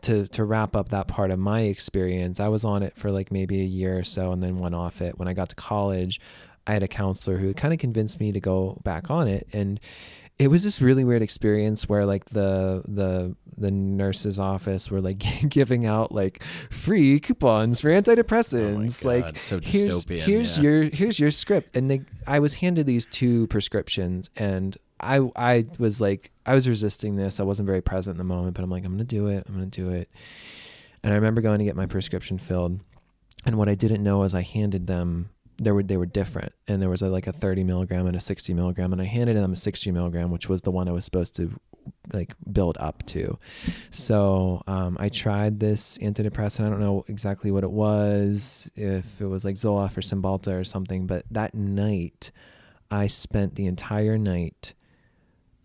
to wrap up that part of my experience. I was on it for like maybe a year or so, and then went off it. When I got to college, I had a counselor who kind of convinced me to go back on it. And it was this really weird experience where like the nurse's office were like giving out like free coupons for antidepressants.
Oh my God,
like
so dystopian.
Here's your script. And I was handed these 2 prescriptions, and I was resisting this. I wasn't very present in the moment, but I'm like, I'm going to do it. And I remember going to get my prescription filled. And what I didn't know is I handed them they were different, and there was like a 30 milligram and a 60 milligram, and I handed them a 60 milligram, which was the one I was supposed to like build up to. So I tried this antidepressant. I don't know exactly what it was, if it was like Zoloft or Cymbalta or something, but that night I spent the entire night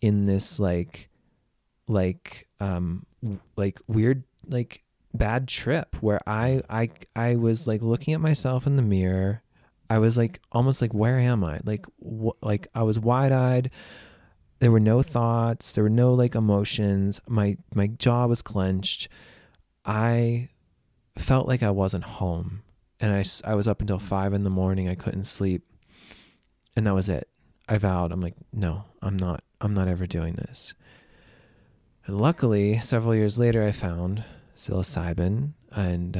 in this like weird, like bad trip where I was like looking at myself in the mirror. I was like almost like, where am I? Like like I was wide-eyed. There were no thoughts. There were no like emotions. My jaw was clenched. I felt like I wasn't home, and I was up until 5 a.m. I couldn't sleep, and that was it. I vowed. I'm like, no, I'm not ever doing this. And luckily, several years later, I found psilocybin, and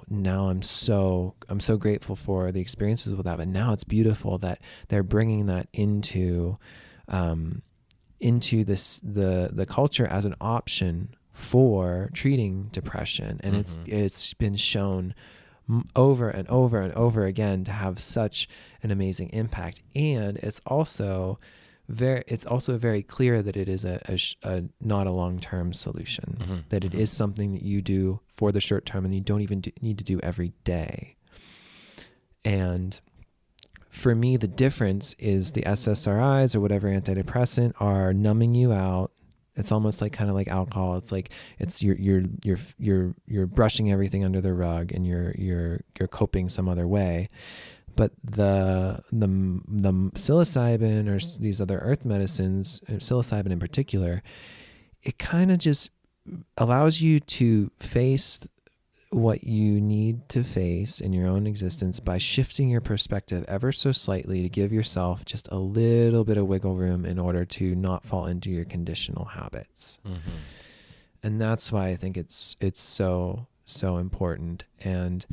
now I'm so grateful for the experiences with that. But now it's beautiful that they're bringing that into this the culture as an option for treating depression, and it's been shown over and over and over again to have such an amazing impact. And it's also very clear that it is a not a long-term solution, that it is something that you do for the short term, and you don't even need to do every day. And for me, the difference is the SSRIs or whatever antidepressant are numbing you out. It's almost like kind of like alcohol. It's like you're brushing everything under the rug, and you're coping some other way. But the psilocybin or these other earth medicines, psilocybin in particular, it kind of just allows you to face what you need to face in your own existence by shifting your perspective ever so slightly to give yourself just a little bit of wiggle room in order to not fall into your conditional habits. And that's why I think it's so important. And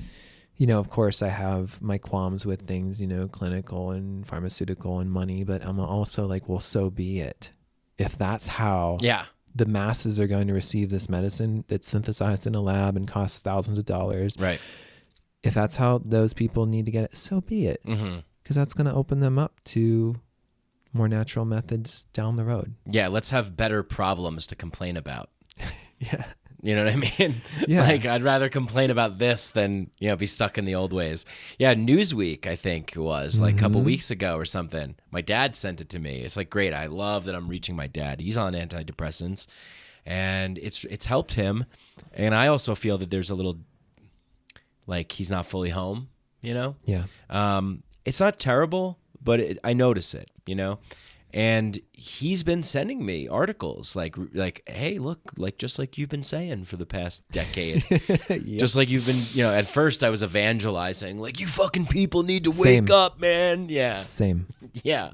of course I have my qualms with things, clinical and pharmaceutical and money, but I'm also like, well, so be it. If that's how the masses are going to receive this medicine that's synthesized in a lab and costs thousands of dollars.
Right.
If that's how those people need to get it, so be it. Because that's going to open them up to more natural methods down the road.
Yeah. Let's have better problems to complain about.
Yeah.
You know what I mean?
Yeah.
Like, I'd rather complain about this than, be stuck in the old ways. Yeah, Newsweek, I think it was, like a couple weeks ago or something. My dad sent it to me. It's like, great. I love that I'm reaching my dad. He's on antidepressants, and it's helped him. And I also feel that there's a little, like, he's not fully home,
Yeah.
It's not terrible, but I notice it, And he's been sending me articles like, hey, look, like just like you've been saying for the past decade, just like you've been, at first I was evangelizing, like, you fucking people need to wake up, man. Yeah.
Same.
Yeah.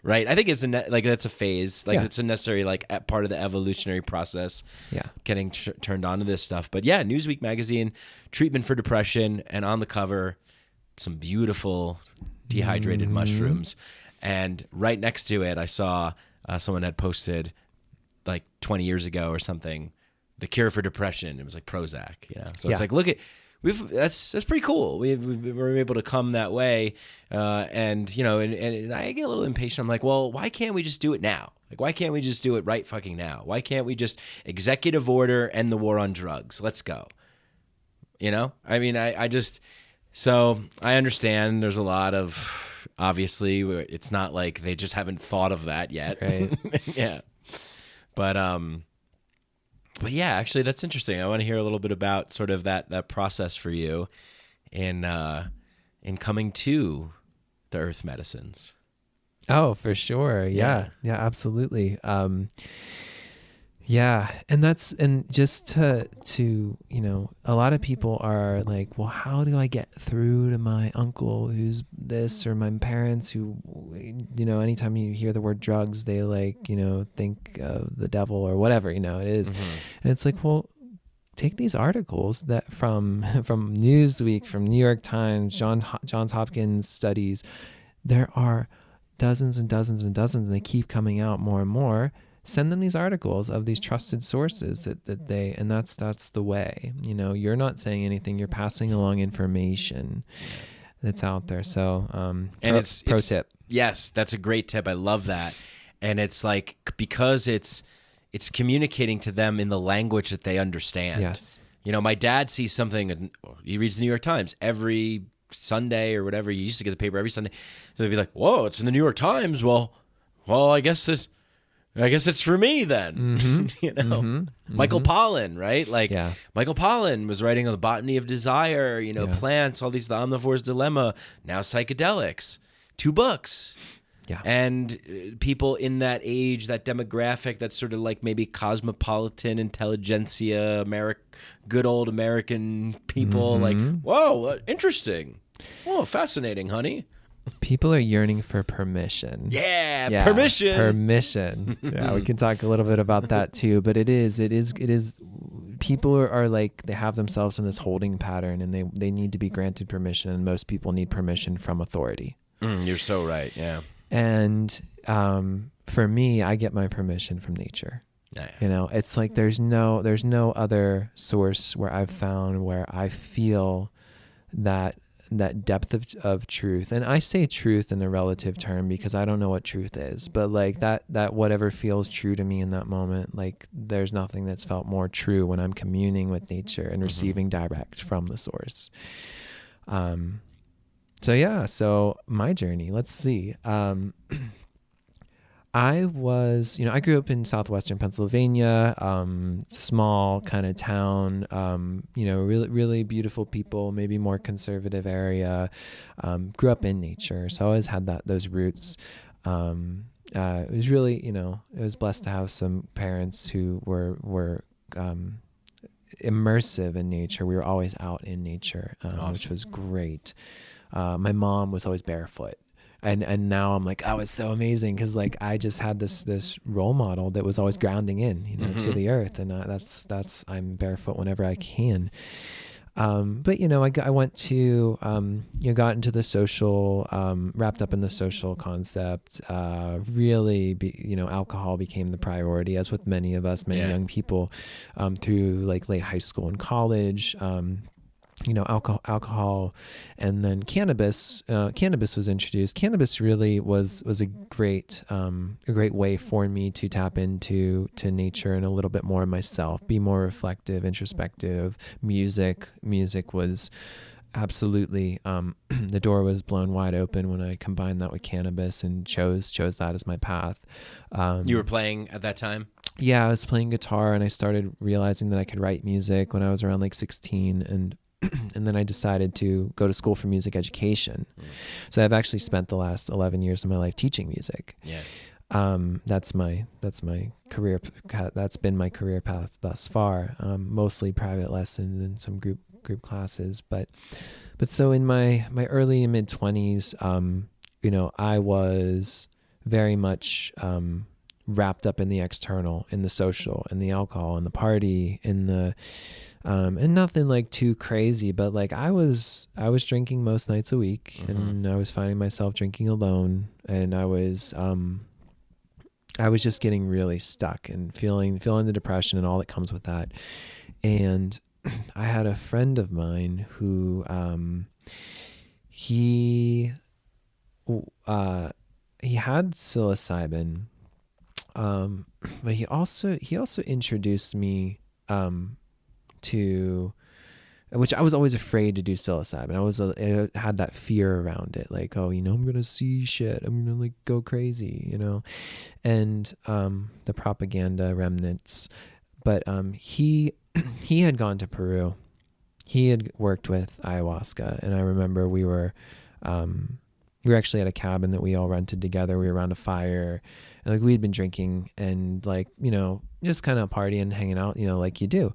Right. I think it's that's a phase, like it's a necessary, like part of the evolutionary process.
Yeah.
Getting turned on to this stuff. But yeah, Newsweek magazine, treatment for depression, and on the cover, some beautiful dehydrated mushrooms. And right next to it, I saw someone had posted like 20 years ago or something, the cure for depression. It was like Prozac, So it's like, look at, that's pretty cool. We were able to come that way, and I get a little impatient. I'm like, well, why can't we just do it now? Like, why can't we just do it right fucking now? Why can't we just executive order end the war on drugs? Let's go. I mean, so I understand there's a lot of. Obviously, it's not like they just haven't thought of that yet.
Right.
Yeah. But yeah, actually, that's interesting. I want to hear a little bit about sort of that process for you in coming to the earth medicines.
Oh, for sure. Yeah, absolutely. Yeah. And just to, a lot of people are like, well, how do I get through to my uncle who's this, or my parents who, anytime you hear the word drugs, they think of the devil or whatever, it is. And it's like, well, take these articles that from Newsweek, from New York Times, Johns Hopkins studies. There are dozens and dozens and dozens, and they keep coming out more and more. Send them these articles of these trusted sources and that's the way. You're not saying anything, you're passing along information that's out there. So,
And it's
pro tip.
Yes, that's a great tip. I love that. And it's like, because it's communicating to them in the language that they understand.
Yes.
You know, my dad sees something, and he reads the New York Times every Sunday or whatever. He used to get the paper every Sunday. So he'd be like, whoa, it's in the New York Times. Well, I guess it's for me then.
Mm-hmm.
You know,
Mm-hmm.
Michael Pollan, right? Like,
Yeah.
Michael Pollan was writing on the botany of desire, you know, plants, all these, the omnivore's dilemma, now psychedelics, 2 books.
Yeah.
And people in that age, that demographic, that's sort of like maybe cosmopolitan intelligentsia, good old American people, like, whoa, interesting. Whoa, fascinating, honey.
People are yearning for permission.
Yeah, permission.
Permission. Yeah, we can talk a little bit about that too. But it is. People are like, they have themselves in this holding pattern, and they need to be granted permission. And most people need permission from authority.
You're so right. Yeah.
And for me, I get my permission from nature.
Yeah.
You know, it's like there's no other source where I've found where I feel that depth of truth. And I say truth in a relative term because I don't know what truth is, but like that whatever feels true to me in that moment, like there's nothing that's felt more true when I'm communing with nature and receiving direct from the source. So my journey, let's see. I grew up in southwestern Pennsylvania, small kind of town, really, really beautiful people, maybe more conservative area. Grew up in nature, so I always had those roots. It was really, it was blessed to have some parents who were immersive in nature. We were always out in nature,
Awesome.
Which was great. My mom was always barefoot. And now I'm like, oh, it's so amazing because like I just had this role model that was always grounding in, to the earth, and that's I'm barefoot whenever I can. But I went to got into the social, wrapped up in the social concept. Really, alcohol became the priority, as with many of us, many young people, through like late high school and college. Alcohol, and then cannabis. Cannabis was introduced. Cannabis really was a great way for me to tap into nature and a little bit more of myself, be more reflective, introspective. Music was absolutely the door was blown wide open when I combined that with cannabis and chose that as my path.
You were playing at that time?
Yeah, I was playing guitar, and I started realizing that I could write music when I was around like 16, and then I decided to go to school for music education. So I've actually spent the last 11 years of my life teaching music.
Yeah.
That's my career. That's been my career path thus far. Mostly private lessons and some group classes. But so in my early and mid 20s, I was very much wrapped up in the external, in the social, in the alcohol, in the party, in the and nothing like too crazy, but like I was drinking most nights a week, and I was finding myself drinking alone, and I was just getting really stuck and feeling the depression and all that comes with that. And I had a friend of mine who he had psilocybin, but he also introduced me to, which I was always afraid to do psilocybin. I had that fear around it, like, oh, I'm gonna see shit, I'm gonna like go crazy, and the propaganda remnants. But he had gone to Peru. He had worked with ayahuasca, and I remember we were actually at a cabin that we all rented together. We were around a fire, and like we'd been drinking and like, just kind of partying, hanging out, like you do.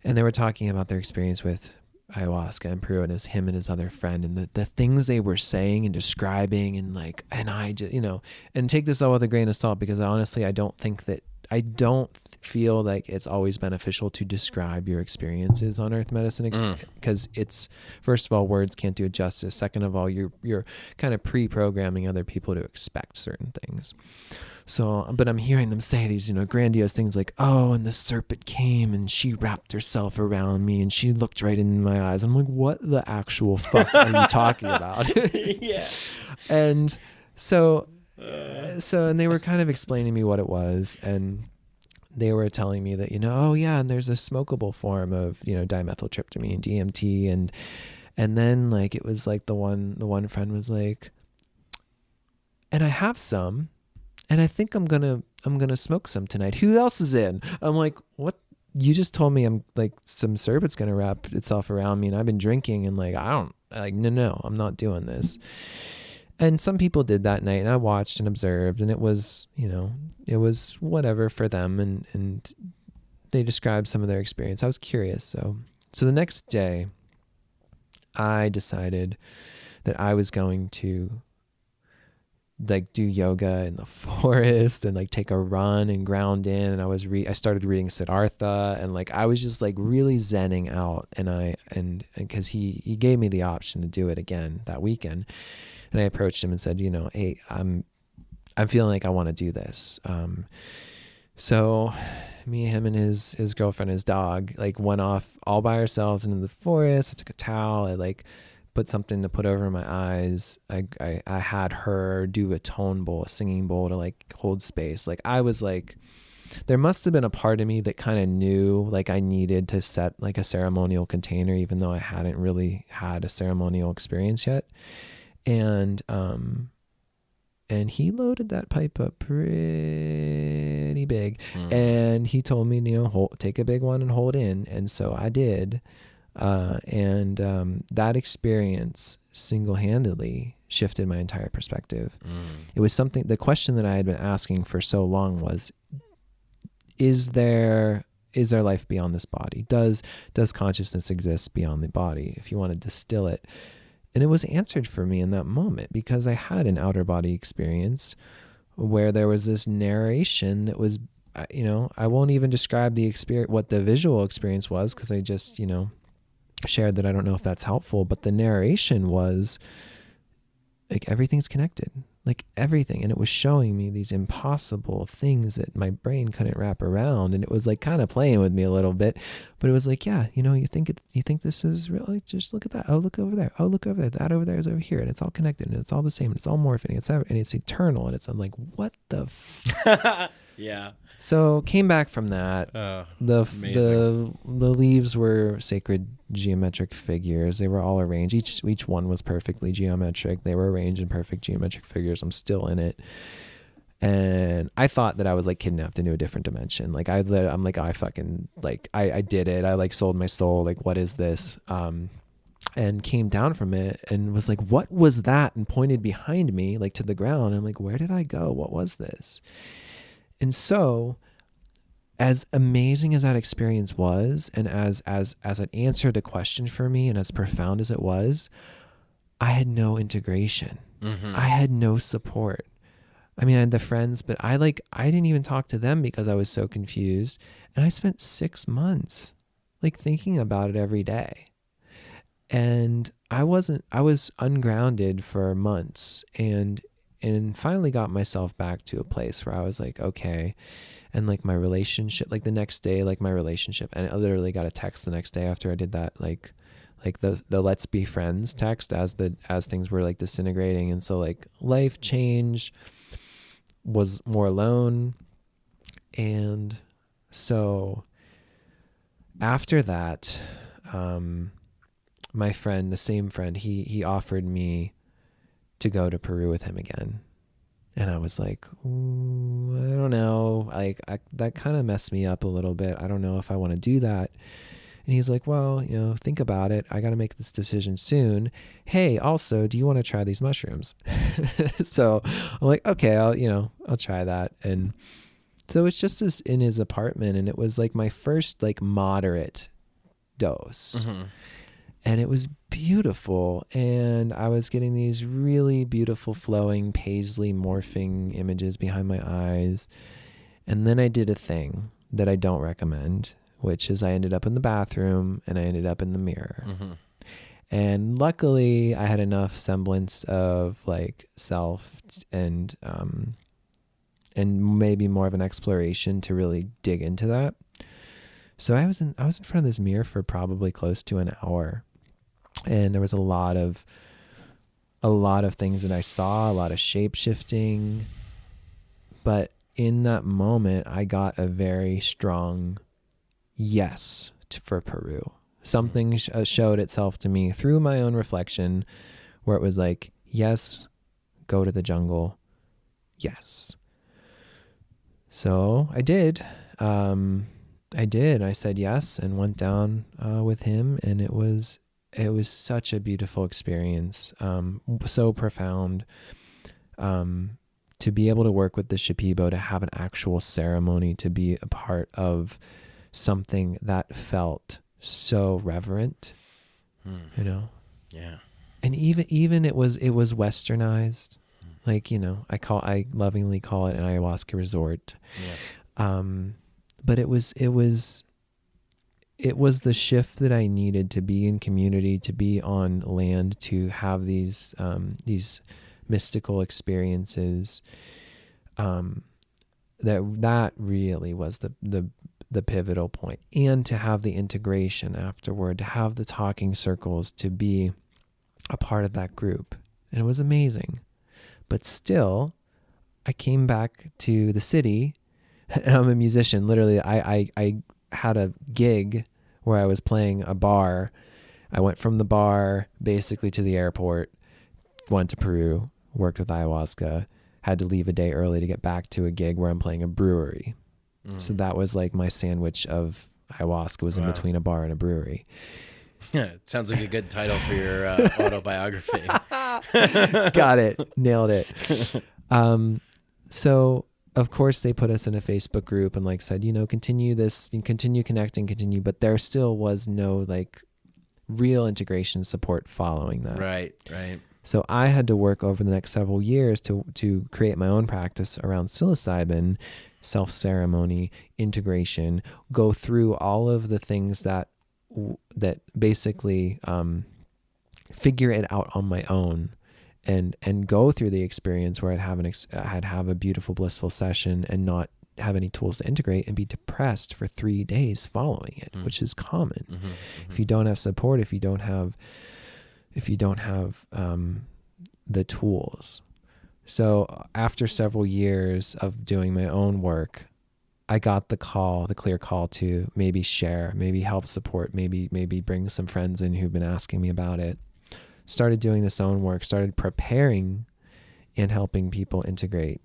And they were talking about their experience with ayahuasca in Peru, and it was him and his other friend, and the things they were saying and describing, and like, and I just, and take this all with a grain of salt, because honestly, I don't think that I don't feel like it's always beneficial to describe your experiences on earth medicine because it's, first of all, words can't do it justice. Second of all, you're kind of pre-programming other people to expect certain things. So, but I'm hearing them say these, grandiose things like, oh, and the serpent came and she wrapped herself around me and she looked right in my eyes. I'm like, what the actual fuck are you talking about?
Yeah.
And so, and they were kind of explaining to me what it was, and they were telling me that, oh yeah, and there's a smokable form of, dimethyltryptamine, DMT, and then like, it was like the one friend was like, and I have some, and I think I'm gonna smoke some tonight. Who else is in? I'm like, what? You just told me I'm like some serpent's gonna wrap itself around me, and I've been drinking, and like no, I'm not doing this. And some people did that night, and I watched and observed, and it was it was whatever for them, and they described some of their experience. I was curious, so the next day, I decided that I was going to like do yoga in the forest and like take a run and ground in, and I started reading Siddhartha, and like I was just like really zenning out, and because he gave me the option to do it again that weekend, and I approached him and said, hey, I'm feeling like I want to do this. So me, him, and his girlfriend, his dog, like went off all by ourselves into the forest. I took a towel, I like put something to put over my eyes. I had her do a tone bowl, a singing bowl to like hold space. Like I was like, there must have been a part of me that kind of knew like I needed to set like a ceremonial container, even though I hadn't really had a ceremonial experience yet. And he loaded that pipe up pretty big. And he told me, take a big one and hold in. And so I did. That experience single-handedly shifted my entire perspective. It was something, the question that I had been asking for so long was, is there life beyond this body? Does consciousness exist beyond the body, if you want to distill it? And it was answered for me in that moment, because I had an outer body experience where there was this narration that was, I won't even describe the experience, what the visual experience was, because I just, shared that. I don't know if that's helpful, but the narration was like everything's connected, like everything. And it was showing me these impossible things that my brain couldn't wrap around. And it was like kind of playing with me a little bit, but it was like, yeah, you think this is real? Like, just look at that. Oh, look over there. Oh, look over there. That over there is over here. And it's all connected, and it's all the same. And it's all morphing. And it's eternal. And I'm like, what the
Yeah.
So came back from that. The leaves were sacred geometric figures. They were all arranged. Each one was perfectly geometric. They were arranged in perfect geometric figures. I'm still in it. And I thought that I was like kidnapped into a different dimension. Like I'm like, I fucking like, I did it. I like sold my soul. Like, what is this? And came down from it and was like, what was that? And pointed behind me, like to the ground. And I'm like, where did I go? What was this? And so, as amazing as that experience was, and as it answered a question for me, and as profound as it was, I had no integration. I had no support. I mean, I had the friends, but I didn't even talk to them because I was so confused. And I spent 6 months like thinking about it every day. And I was ungrounded for months, and finally got myself back to a place where I was like, okay. And like my relationship, like the next day, like my relationship, and I literally got a text the next day after I did that, like the let's be friends text as things were like disintegrating. And so like life change, was more alone. And so after that, my friend, the same friend, he offered me to go to Peru with him again. And I was like, ooh, I don't know. That kind of messed me up a little bit. I don't know if I want to do that. And he's like, well, think about it. I got to make this decision soon. Hey, also, do you want to try these mushrooms? So I'm like, okay, I'll try that. And so it's just in his apartment, and it was like my first like moderate dose. And it was beautiful. And I was getting these really beautiful flowing paisley morphing images behind my eyes. And then I did a thing that I don't recommend, which is I ended up in the bathroom and I ended up in the mirror.
Mm-hmm.
And luckily I had enough semblance of like self and maybe more of an exploration to really dig into that. So I was in front of this mirror for probably close to an hour, and there was a lot of things that I saw, a lot of shape shifting. But in that moment, I got a very strong yes for Peru. Something showed itself to me through my own reflection, where it was like, yes, go to the jungle. Yes. So I did. I said yes and went down with him, and it was such a beautiful experience, so profound. To be able to work with the Shipibo, to have an actual ceremony, to be a part of something that felt so reverent, you know?
Yeah.
And even it was westernized. Like, you know, I lovingly call it an ayahuasca resort.
Yeah.
But it was the shift that I needed to be in community, to be on land, to have these mystical experiences. That really was the pivotal point. And to have the integration afterward, to have the talking circles, to be a part of that group. And it was amazing. But still, I came back to the city. I'm a musician. Literally, I had a gig where I was playing a bar. I went from the bar basically to the airport, went to Peru, worked with ayahuasca, had to leave a day early to get back to a gig where I'm playing a brewery. So that was like my sandwich of ayahuasca was in between a bar and a brewery.
Yeah, it sounds like a good title for your autobiography.
Got it. Nailed it. So of course they put us in a Facebook group and like said, you know, continue this and continue connecting, but there still was no like real integration support following that.
Right.
So I had to work over the next several years to create my own practice around psilocybin, self-ceremony, integration, go through all of the things that basically figure it out on my own, and go through the experience where I'd have a beautiful, blissful session and not have any tools to integrate and be depressed for 3 days following it, which is common. If you don't have support, if you don't have the tools. So after several years of doing my own work, I got the clear call to maybe share, maybe help support, maybe bring some friends in who've been asking me about it. Started doing this own work, started preparing and helping people integrate.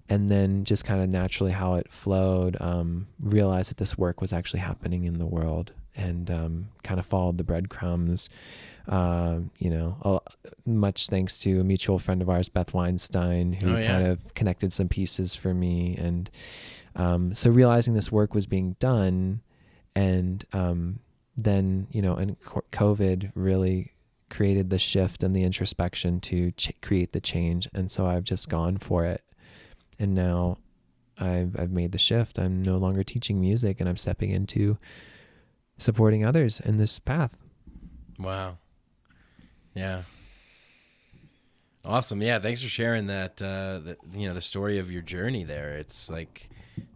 And then just kind of naturally how it flowed, realized that this work was actually happening in the world, and kind of followed the breadcrumbs. Much thanks to a mutual friend of ours, Beth Weinstein, who kind of connected some pieces for me. And so realizing this work was being done, and then, and COVID really created the shift and the introspection to create the change. And so I've just gone for it. And now I've made the shift. I'm no longer teaching music, and I'm stepping into supporting others in this path.
Wow. Yeah. Awesome. Yeah. Thanks for sharing that, the story of your journey there. It's like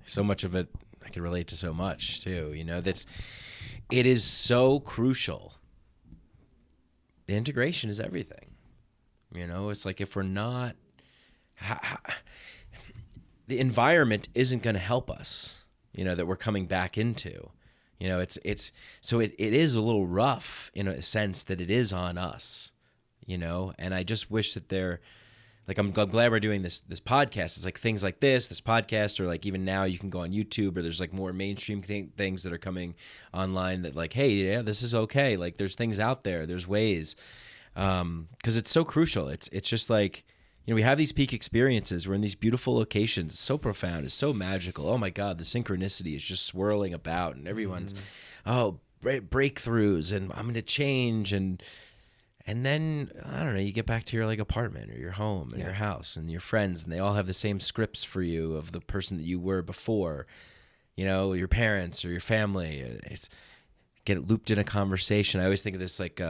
so much of it, I can relate to so much too, it is so crucial. The integration is everything. It's like if we're not, the environment isn't going to help us, that we're coming back into. It's so it is a little rough in a sense that it is on us, and I just wish that I'm glad we're doing this podcast. It's like things like this podcast, or like even now you can go on YouTube, or there's like more mainstream things that are coming online that like, hey, yeah, this is okay. Like there's things out there, there's ways, because it's so crucial. It's just like, we have these peak experiences. We're in these beautiful locations. It's so profound. It's so magical. Oh my God, the synchronicity is just swirling about, and everyone's, breakthroughs, and I'm going to change. And And then, I don't know, you get back to your like apartment or your home and
Yeah.
your house and your friends, and they all have the same scripts for you of the person that you were before, you know, your parents or your family. It's get looped in a conversation. I always think of this like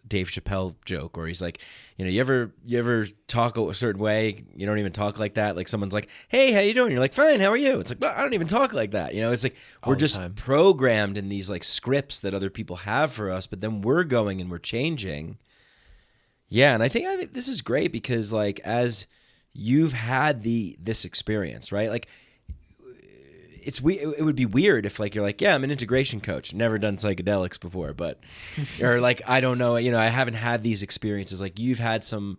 Dave Chappelle joke where he's like, you know, you ever talk a certain way, you don't even talk like that. Like someone's like, hey, how you doing? You're like, fine, how are you? It's like, well, I don't even talk like that. You know, it's like
All
we're
the
just
time.
programmed in these like scripts that other people have for us, but then we're going and we're changing. Yeah, and I think this is great because like as you've had this experience, right? Like it would be weird if like you're like, yeah, I'm an integration coach, never done psychedelics before, but or like I don't know, you know, I haven't had these experiences. Like you've had some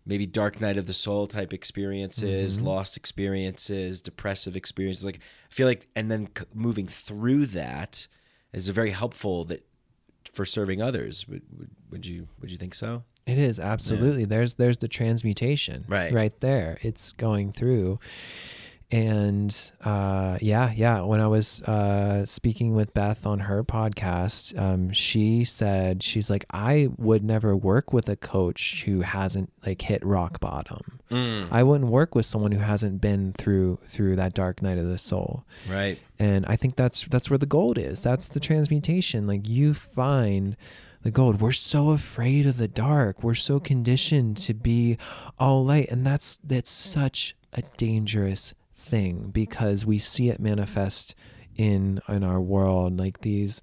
maybe dark night of the soul type experiences, lost experiences, depressive experiences. Like I feel like, and then moving through that is a very helpful that for serving others. Would you think so?
It is, absolutely. Yeah. There's the transmutation right there. It's going through. And when I was speaking with Beth on her podcast, she said, she's like, I would never work with a coach who hasn't like hit rock bottom. I wouldn't work with someone who hasn't been through that dark night of the soul.
Right.
And I think that's where the gold is. That's the transmutation. Like you find the gold. We're so afraid of the dark. We're so conditioned to be all light. And that's such a dangerous thing because we see it manifest in our world, like these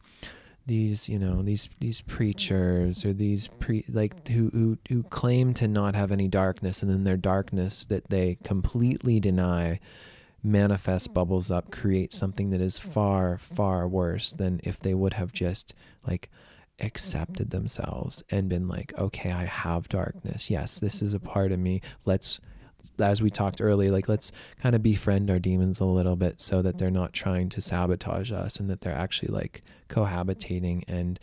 you know, these preachers or these who claim to not have any darkness, and then their darkness that they completely deny manifests, bubbles up, creates something that is far, far worse than if they would have just like accepted themselves and been like, okay, I have darkness. Yes, this is a part of me. Let's, as we talked earlier, like let's kind of befriend our demons a little bit so that they're not trying to sabotage us, and that they're actually like cohabitating and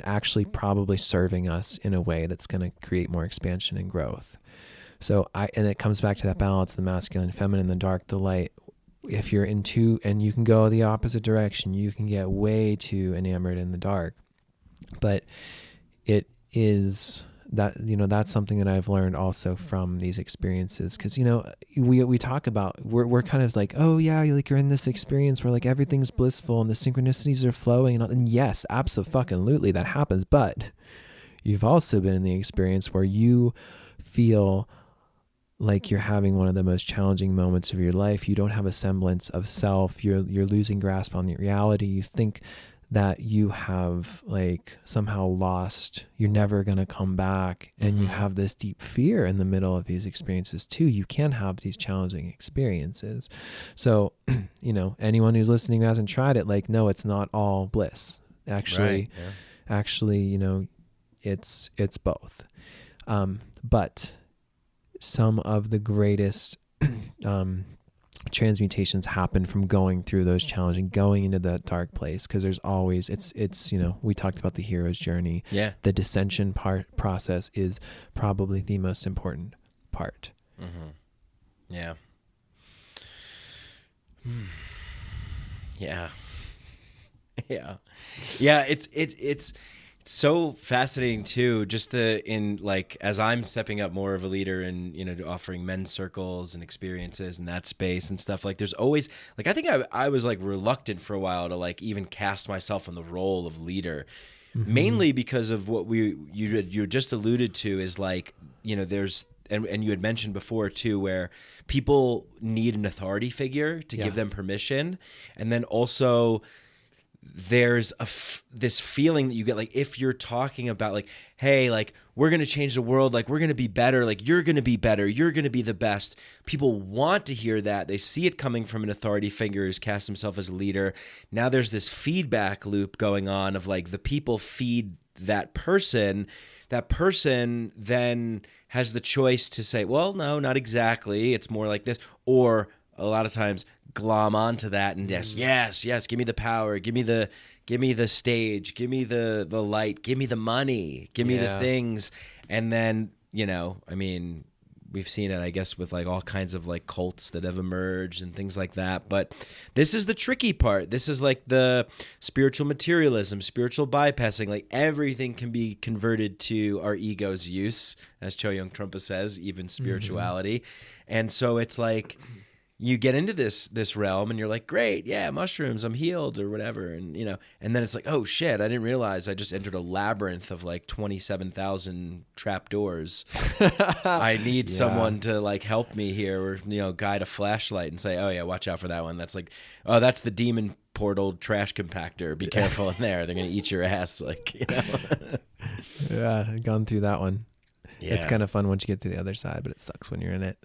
actually probably serving us in a way that's going to create more expansion and growth. So and it comes back to that balance, the masculine, feminine, the dark, the light. If you're into, and you can go the opposite direction, you can get way too enamored in the dark. But it is that, you know, that's something that I've learned also from these experiences. Cause you know, we talk about, we're kind of like, oh yeah, like you're in this experience where like everything's blissful and the synchronicities are flowing. And yes, absolutely that happens. But you've also been in the experience where you feel like you're having one of the most challenging moments of your life. You don't have a semblance of self. You're losing grasp on your reality. You think that you have like somehow lost, you're never going to come back. And you have this deep fear in the middle of these experiences too. You can have these challenging experiences. So, you know, anyone who's listening who hasn't tried it, like, no, it's not all bliss. Actually, you know, it's both. But some of the greatest transmutations happen from going through those challenging, going into that dark place, because there's always, it's you know, we talked about the hero's journey. Yeah. The dissension process is probably the most important part.
Yeah. Yeah. Yeah. It's so fascinating too, just as I'm stepping up more of a leader and, you know, offering men's circles and experiences in that space and stuff, like there's always like, I think I was like reluctant for a while to like even cast myself in the role of leader, mainly because of what you just alluded to is like, you know, there's, and you had mentioned before too, where people need an authority figure to give them permission. And then also there's this feeling that you get, like, if you're talking about like, hey, like we're going to change the world, like we're going to be better, like you're going to be better, you're going to be the best. People want to hear that. They see it coming from an authority figure who's cast himself as a leader. Now there's this feedback loop going on of like the people feed that person then has the choice to say, well, no, not exactly. It's more like this. Or a lot of times glom onto that and yes, give me the power, give me the stage, give me the light, give me the money, give me the things. And then, you know, I mean, we've seen it, I guess, with like all kinds of like cults that have emerged and things like that. But this is the tricky part. This is like the spiritual materialism, spiritual bypassing. Like everything can be converted to our ego's use, as Cho Young Trungpa says, even spirituality. And so it's like you get into this realm and you're like, great, yeah, mushrooms, I'm healed or whatever. And, you know, and then it's like, oh shit, I didn't realize I just entered a labyrinth of like 27,000 trapdoors. I need someone to like help me here, or, you know, guide a flashlight and say, oh yeah, watch out for that one. That's like, oh, that's the demon portal trash compactor. Be careful in there. They're going to eat your ass. Like, you know.
Yeah, I've gone through that one.
Yeah.
It's kind of fun once you get to the other side, but it sucks when you're in it.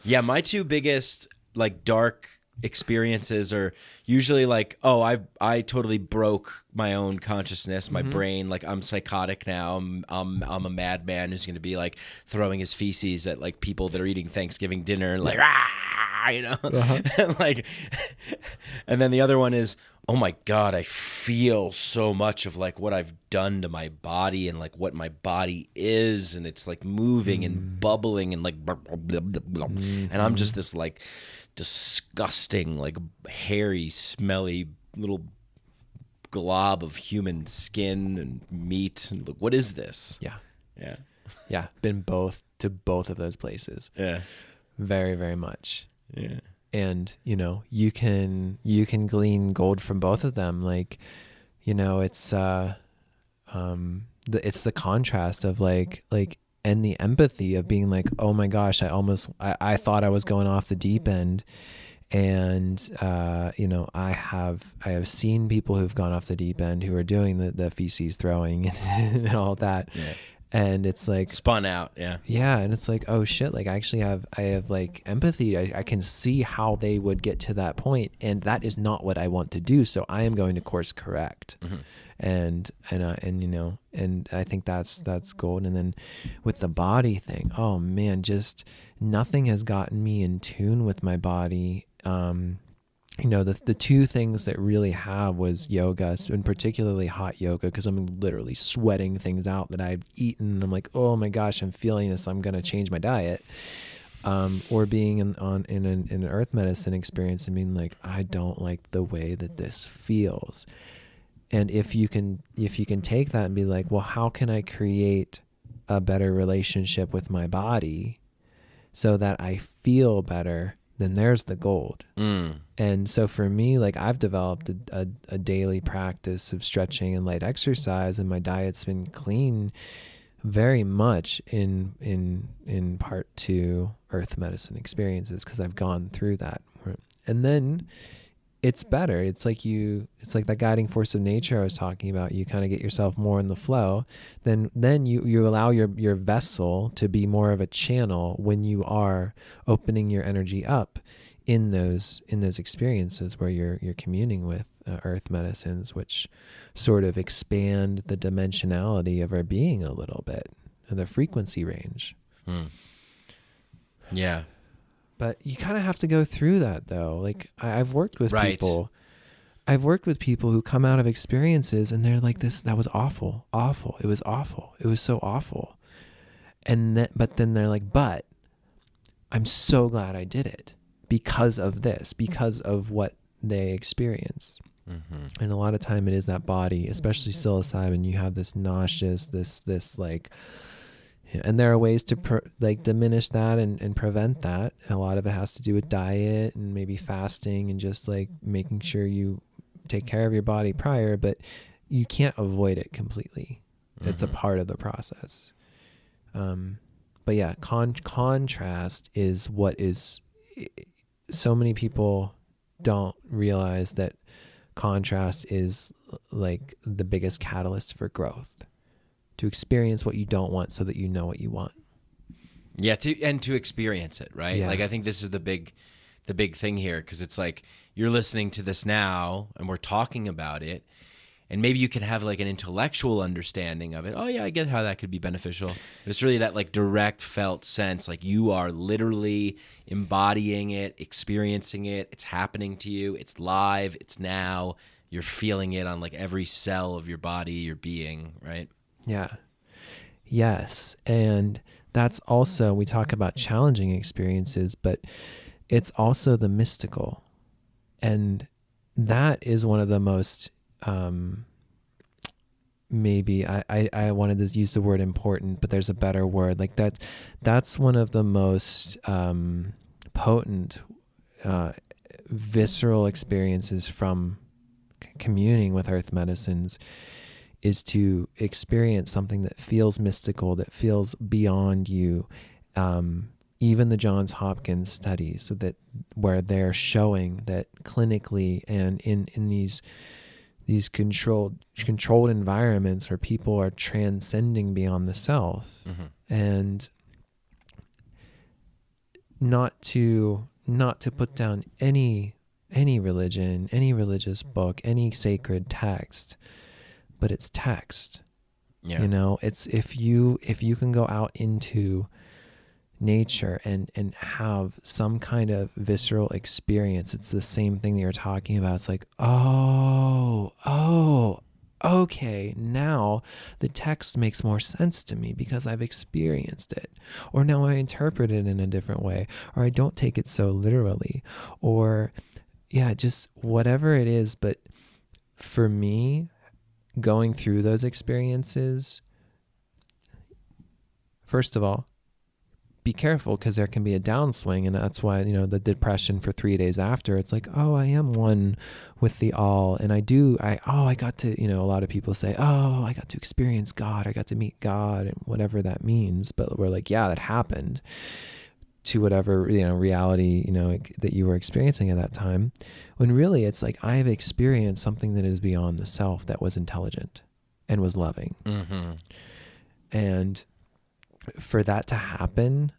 Yeah, my two biggest like dark experiences are usually like, oh, I totally broke my own consciousness, my brain, like I'm psychotic now. I'm a madman who's going to be like throwing his feces at like people that are eating Thanksgiving dinner and like, you know, and like, and then the other one is, oh my God, I feel so much of like what I've done to my body and like what my body is, and it's like moving and bubbling and like, blah, blah, blah, blah, blah. And I'm just this like disgusting, like hairy, smelly little glob of human skin and meat. And look, what is this?
Yeah. Been to both of those places.
Yeah.
Very, very much.
Yeah.
And, you know, you can glean gold from both of them. Like, you know, it's the contrast of like, and the empathy of being like, oh my gosh, I thought I was going off the deep end. And, you know, I have seen people who've gone off the deep end who are doing the feces throwing and all that.
Yeah.
And it's like
spun out. Yeah.
Yeah. And it's like, oh shit. Like I have like empathy. I can see how they would get to that point, and that is not what I want to do. So I am going to course correct. And you know, and I think that's gold. And then with the body thing, oh man, just nothing has gotten me in tune with my body. You know, the two things that really have was yoga, and particularly hot yoga, because I'm literally sweating things out that I've eaten. I'm like, oh my gosh, I'm feeling this. I'm going to change my diet. Or being in an earth medicine experience and being like, I don't like the way that this feels. And if you can take that and be like, well, how can I create a better relationship with my body so that I feel better, then there's the gold. And so for me, like I've developed a daily practice of stretching and light exercise, and my diet's been clean very much in part to earth medicine experiences, because I've gone through that. And then it's better. It's like that guiding force of nature I was talking about. You kind of get yourself more in the flow. Then you allow your vessel to be more of a channel when you are opening your energy up in those experiences where you're communing with earth medicines, which sort of expand the dimensionality of our being a little bit, the frequency range.
Yeah.
But you kind of have to go through that, though. Like I've worked with people. I've worked with people who come out of experiences and they're like, that was awful. It was awful. It was so awful. But then they're like, but I'm so glad I did it because of this, because of what they experienced. And a lot of time it is that body, especially psilocybin. You have this nauseous, this like, and there are ways to diminish that and prevent that. And a lot of it has to do with diet and maybe fasting and just like making sure you take care of your body prior, but you can't avoid it completely. It's a part of the process. But yeah, contrast is what is, so many people don't realize that contrast is like the biggest catalyst for growth. To experience what you don't want so that you know what you want.
Yeah, to experience it, right?
Yeah.
Like I think this is the big thing here, because it's like you're listening to this now and we're talking about it, and maybe you can have like an intellectual understanding of it. Oh yeah, I get how that could be beneficial. But it's really that like direct felt sense, like you are literally embodying it, experiencing it. It's happening to you. It's live. It's now. You're feeling it on like every cell of your body, your being, right?
Yeah. Yes. And that's also, we talk about challenging experiences, but it's also the mystical. And that is one of the most, maybe I wanted to use the word important, but there's a better word. Like that's one of the most potent, visceral experiences from communing with earth medicines, is to experience something that feels mystical, that feels beyond you. Even the Johns Hopkins studies, so that where they're showing that clinically and in these controlled environments where people are transcending beyond the self, and not to put down any religion, any religious book, any sacred text, but it's text.
Yeah.
You know, it's if you can go out into nature and have some kind of visceral experience, it's the same thing that you're talking about. It's like, oh, okay, now the text makes more sense to me because I've experienced it, or now I interpret it in a different way, or I don't take it so literally, or yeah, just whatever it is. But for me, going through those experiences, first of all, be careful, because there can be a downswing, and that's why, you know, the depression for 3 days after, it's like, oh, I am one with the all, and I got to, you know, a lot of people say, oh, I got to experience God, I got to meet God, and whatever that means. But we're like, yeah, that happened to whatever, you know, reality, you know, that you were experiencing at that time, when really it's like, I've experienced something that is beyond the self, that was intelligent and was loving. And for that to happen,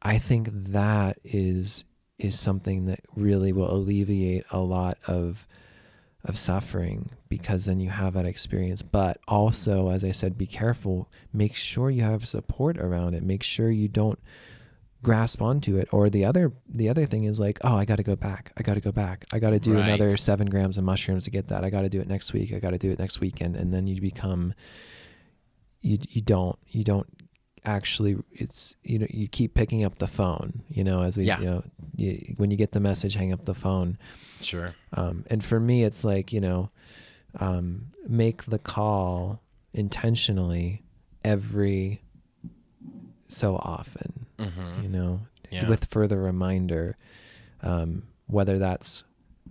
I think that is something that really will alleviate a lot of suffering, because then you have that experience. But also, as I said, be careful. Make sure you have support around it. Make sure you don't grasp onto it. Or the other thing is like, oh, I got to go back. I got to do another 7 grams of mushrooms to get that. I got to do it next week. I got to do it next weekend. And then you become, you don't actually, it's, you know, you keep picking up the phone, you know, as we, you know, when you get the message, hang up the phone.
Sure.
And for me, it's like, you know, make the call intentionally every so often, you know, with further reminder, whether that's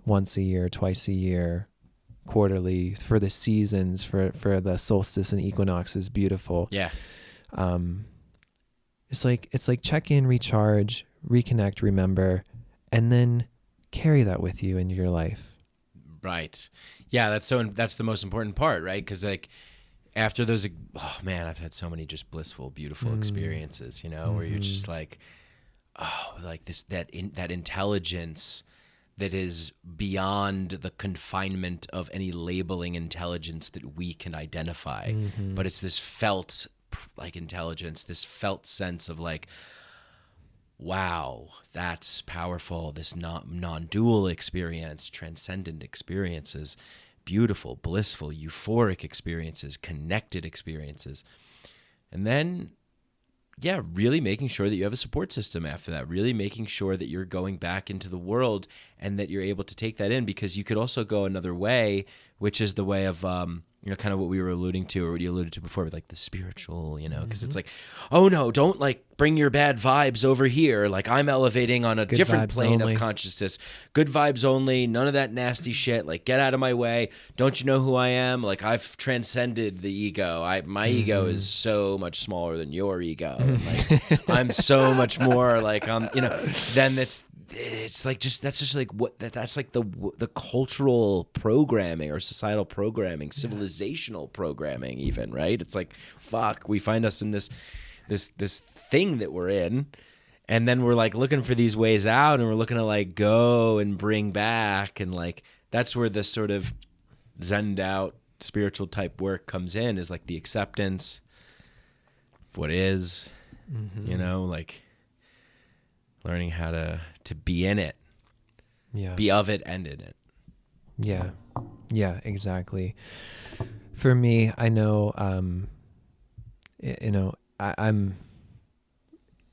once a year, twice a year, quarterly, for the seasons, for the solstice and equinox is beautiful.
Yeah.
It's like check in, recharge, reconnect, remember, and then carry that with you in your life.
Right. Yeah, that's the most important part, right? Because like after those, oh man, I've had so many just blissful, beautiful experiences, you know, where you're just like, oh, like that intelligence that is beyond the confinement of any labeling intelligence that we can identify, but it's this felt like intelligence, this felt sense of like, wow, that's powerful. This non-dual experience, transcendent experiences, beautiful, blissful, euphoric experiences, connected experiences. And then, yeah, really making sure that you have a support system after that, really making sure that you're going back into the world and that you're able to take that in, because you could also go another way, which is the way of, you know, kind of what we were alluding to, or what you alluded to before, with like the spiritual, you know, because it's like, oh no, don't like bring your bad vibes over here. Like I'm elevating on a
Good
different
vibes
plane
only.
of consciousness. Good vibes only. None of that nasty shit. Like get out of my way. Don't you know who I am? Like I've transcended the ego. My ego is so much smaller than your ego. And like I'm so much more like you know. Then it's like that's like what that's like the cultural programming or societal programming, civilizational programming even, right? It's like, fuck, we find us in this thing that we're in, and then we're like looking for these ways out, and we're looking to like go and bring back, and like that's where this sort of zened out spiritual type work comes in, is like the acceptance of what is, you know, like learning how to be in it, be of it and in it.
Yeah, exactly. For me, I know, you know, I'm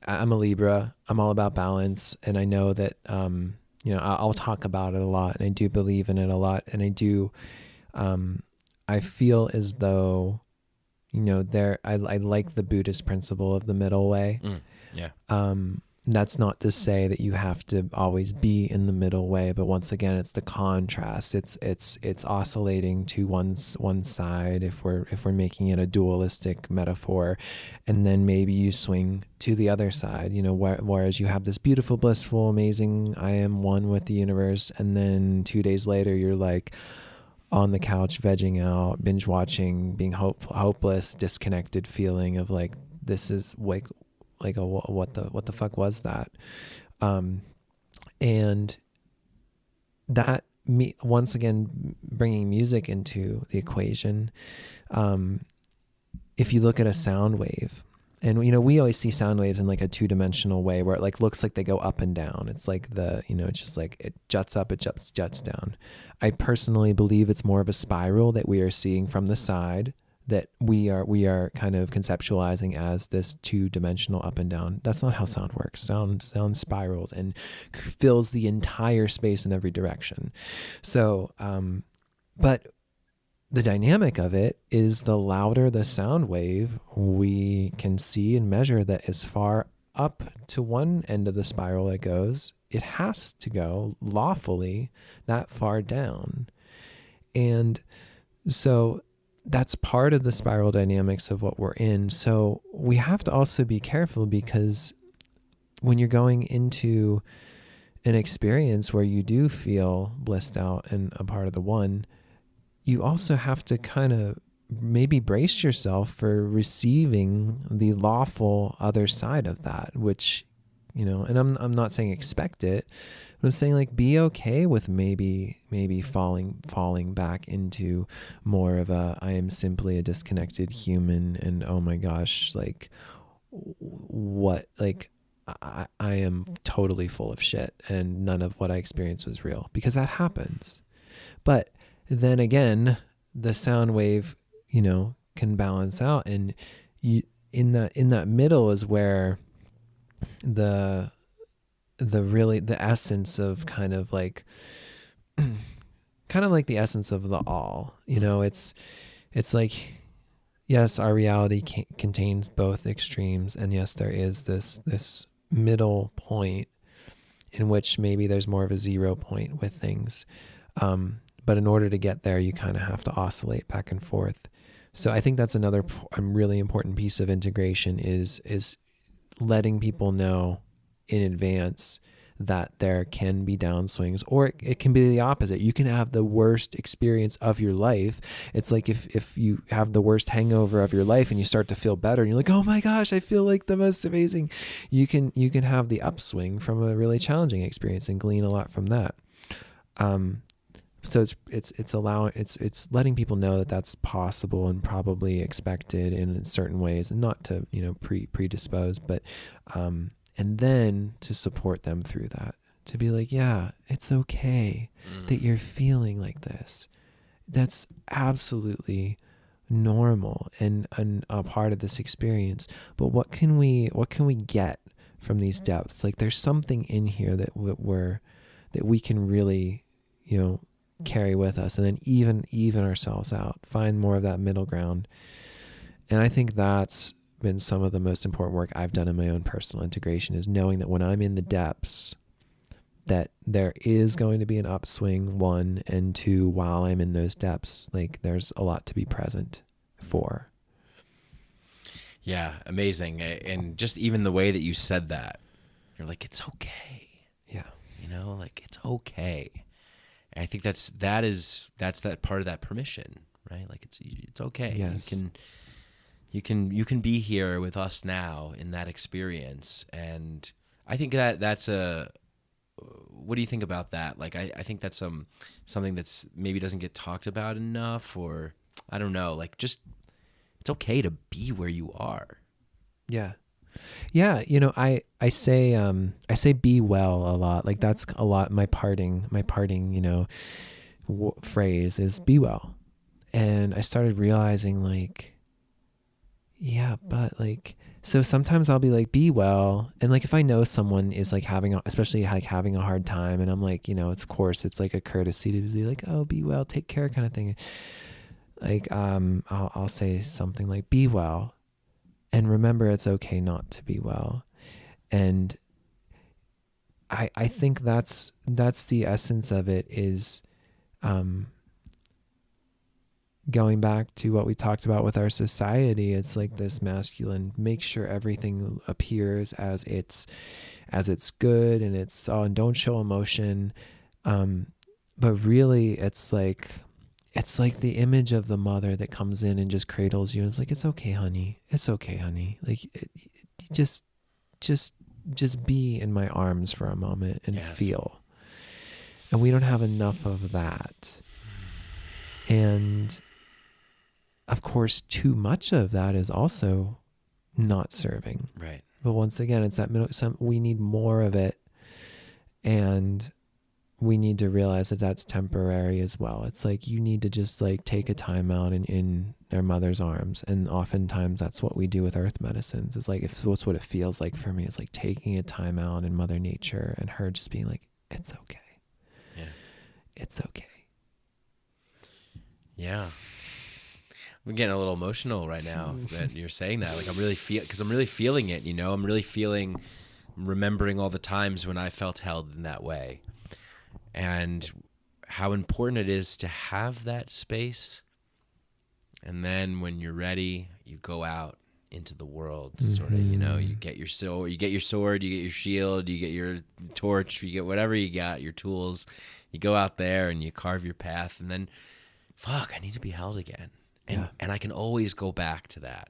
I'm a Libra. I'm all about balance, and I know that I'll talk about it a lot, and I do believe in it a lot, and I feel as though I like the Buddhist principle of the middle way.
Yeah.
That's not to say that you have to always be in the middle way, but once again, it's the contrast. It's oscillating to one side if we're making it a dualistic metaphor, and then maybe you swing to the other side. Whereas you have this beautiful, blissful, amazing, I am one with the universe, and then 2 days later you're like on the couch, vegging out, binge watching, being hopeless, disconnected feeling of like, this is like what the fuck was that? And that, me once again bringing music into the equation. If you look at a sound wave, and we always see sound waves in like a 2-dimensional way where it like looks like they go up and down. It's like it's just like it juts up, it juts down. I personally believe it's more of a spiral that we are seeing from the side, that we are kind of conceptualizing as this 2-dimensional up and down. That's not how sound works. Sound spirals and fills the entire space in every direction. So, but the dynamic of it is, the louder the sound wave, we can see and measure that as far up to one end of the spiral it goes, it has to go lawfully that far down. And so that's part of the spiral dynamics of what we're in. So we have to also be careful, because when you're going into an experience where you do feel blissed out and a part of the one, you also have to kind of maybe brace yourself for receiving the lawful other side of that, which, and I'm not saying expect it, but I'm saying like be okay with maybe falling back into more of a, I am simply a disconnected human, and oh my gosh, like what, like I am totally full of shit and none of what I experienced was real, because that happens. But then again, the sound wave, can balance out, and you in that middle is where the essence of kind of like the essence of the all, it's like, yes, our reality contains both extremes, and yes, there is this middle point in which maybe there's more of a 0 point with things, but in order to get there, you kind of have to oscillate back and forth. So I think that's another really important piece of integration is letting people know in advance that there can be downswings, or it can be the opposite. You can have the worst experience of your life. It's like if you have the worst hangover of your life and you start to feel better and you're like, oh my gosh, I feel like the most amazing. You can have the upswing from a really challenging experience and glean a lot from that. So it's letting people know that that's possible and probably expected in certain ways, and not to predispose, but and then to support them through that, to be like, yeah, it's okay that you're feeling like this. That's absolutely normal and a part of this experience. But what can we get from these depths? Like, there's something in here that we can really, carry with us, and then even ourselves out, find more of that middle ground. And I think that's been some of the most important work I've done in my own personal integration, is knowing that when I'm in the depths, that there is going to be an upswing, 1, and 2, while I'm in those depths, like there's a lot to be present for.
Yeah, amazing. And just even the way that you said that, you're like, it's okay.
Yeah.
Like, it's okay. And I think that's that part of that permission, right? Like, it's okay.
Yes.
You can be here with us now in that experience. And I think that's what do you think about that? Like, I think that's something that's maybe doesn't get talked about enough, or I don't know, like, just, it's okay to be where you are.
Yeah. Yeah. I say be well a lot. Like, that's a lot. My parting, phrase is be well. And I started realizing, like, yeah, but like So sometimes I'll be like, be well. And like, if I know someone is like especially like having a hard time, and I'm like, it's, of course, it's like a courtesy to be like, oh, be well, take care kind of thing. Like, I'll say something like, be well. And remember, it's okay not to be well. And I think that's the essence of it, is, going back to what we talked about with our society. It's like this masculine, make sure everything appears as it's good, and and don't show emotion. But really it's like the image of the mother that comes in and just cradles you. It's like, it's okay, honey. It's okay, honey. Like, just be in my arms for a moment and feel. And we don't have enough of that. And of course, too much of that is also not serving.
Right.
But once again, it's that middle. We need more of it, and we need to realize that that's temporary as well. It's like, you need to just like take a time out in their mother's arms. And oftentimes that's what we do with earth medicines. It's like, if that's what it feels like for me, is like taking a time out in Mother Nature, and her just being like, it's okay.
Yeah. It's
okay.
Yeah. I'm getting a little emotional right now that you're saying that. Like, I'm really feeling it, I'm really remembering all the times when I felt held in that way, and how important it is to have that space. And then when you're ready, you go out into the world, sort of, you get your sword, you get your shield, you get your torch, you get whatever you got, your tools, you go out there and you carve your path, and then, I need to be held again. And I can always go back to that.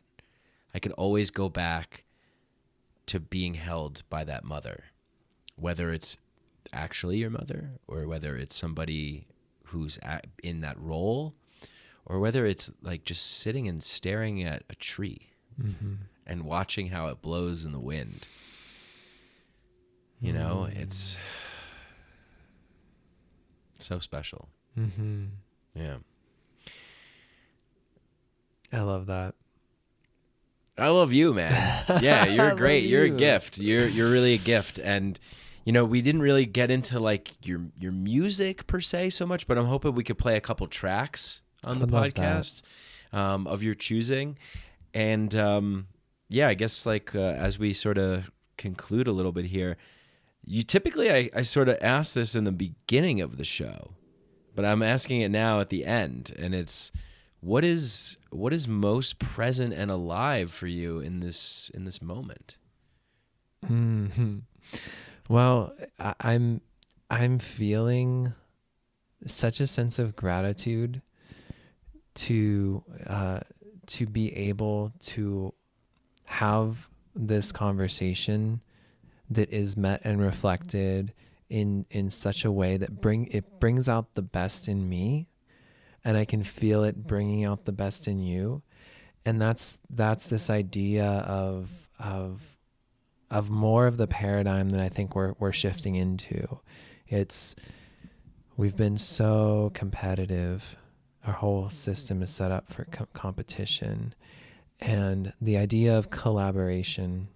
I can always go back to being held by that mother, whether it's actually your mother, or whether it's somebody who's in that role, or whether it's like just sitting and staring at a tree and watching how it blows in the wind. It's so special. Yeah.
I love that.
I love you, man. Yeah, you're great. You're a gift. You're really a gift. And we didn't really get into like your music per se so much, but I'm hoping we could play a couple tracks on the podcast of your choosing. And I guess like as we sort of conclude a little bit here, you typically I sort of ask this in the beginning of the show, but I'm asking it now at the end, and it's, what is most present and alive for you in this moment?
Well, I'm feeling such a sense of gratitude to be able to have this conversation that is met and reflected in such a way that brings out the best in me, and I can feel it bringing out the best in you. And that's this idea of more of the paradigm that I think we're shifting into. We've been so competitive. Our whole system is set up for competition, and the idea of collaboration,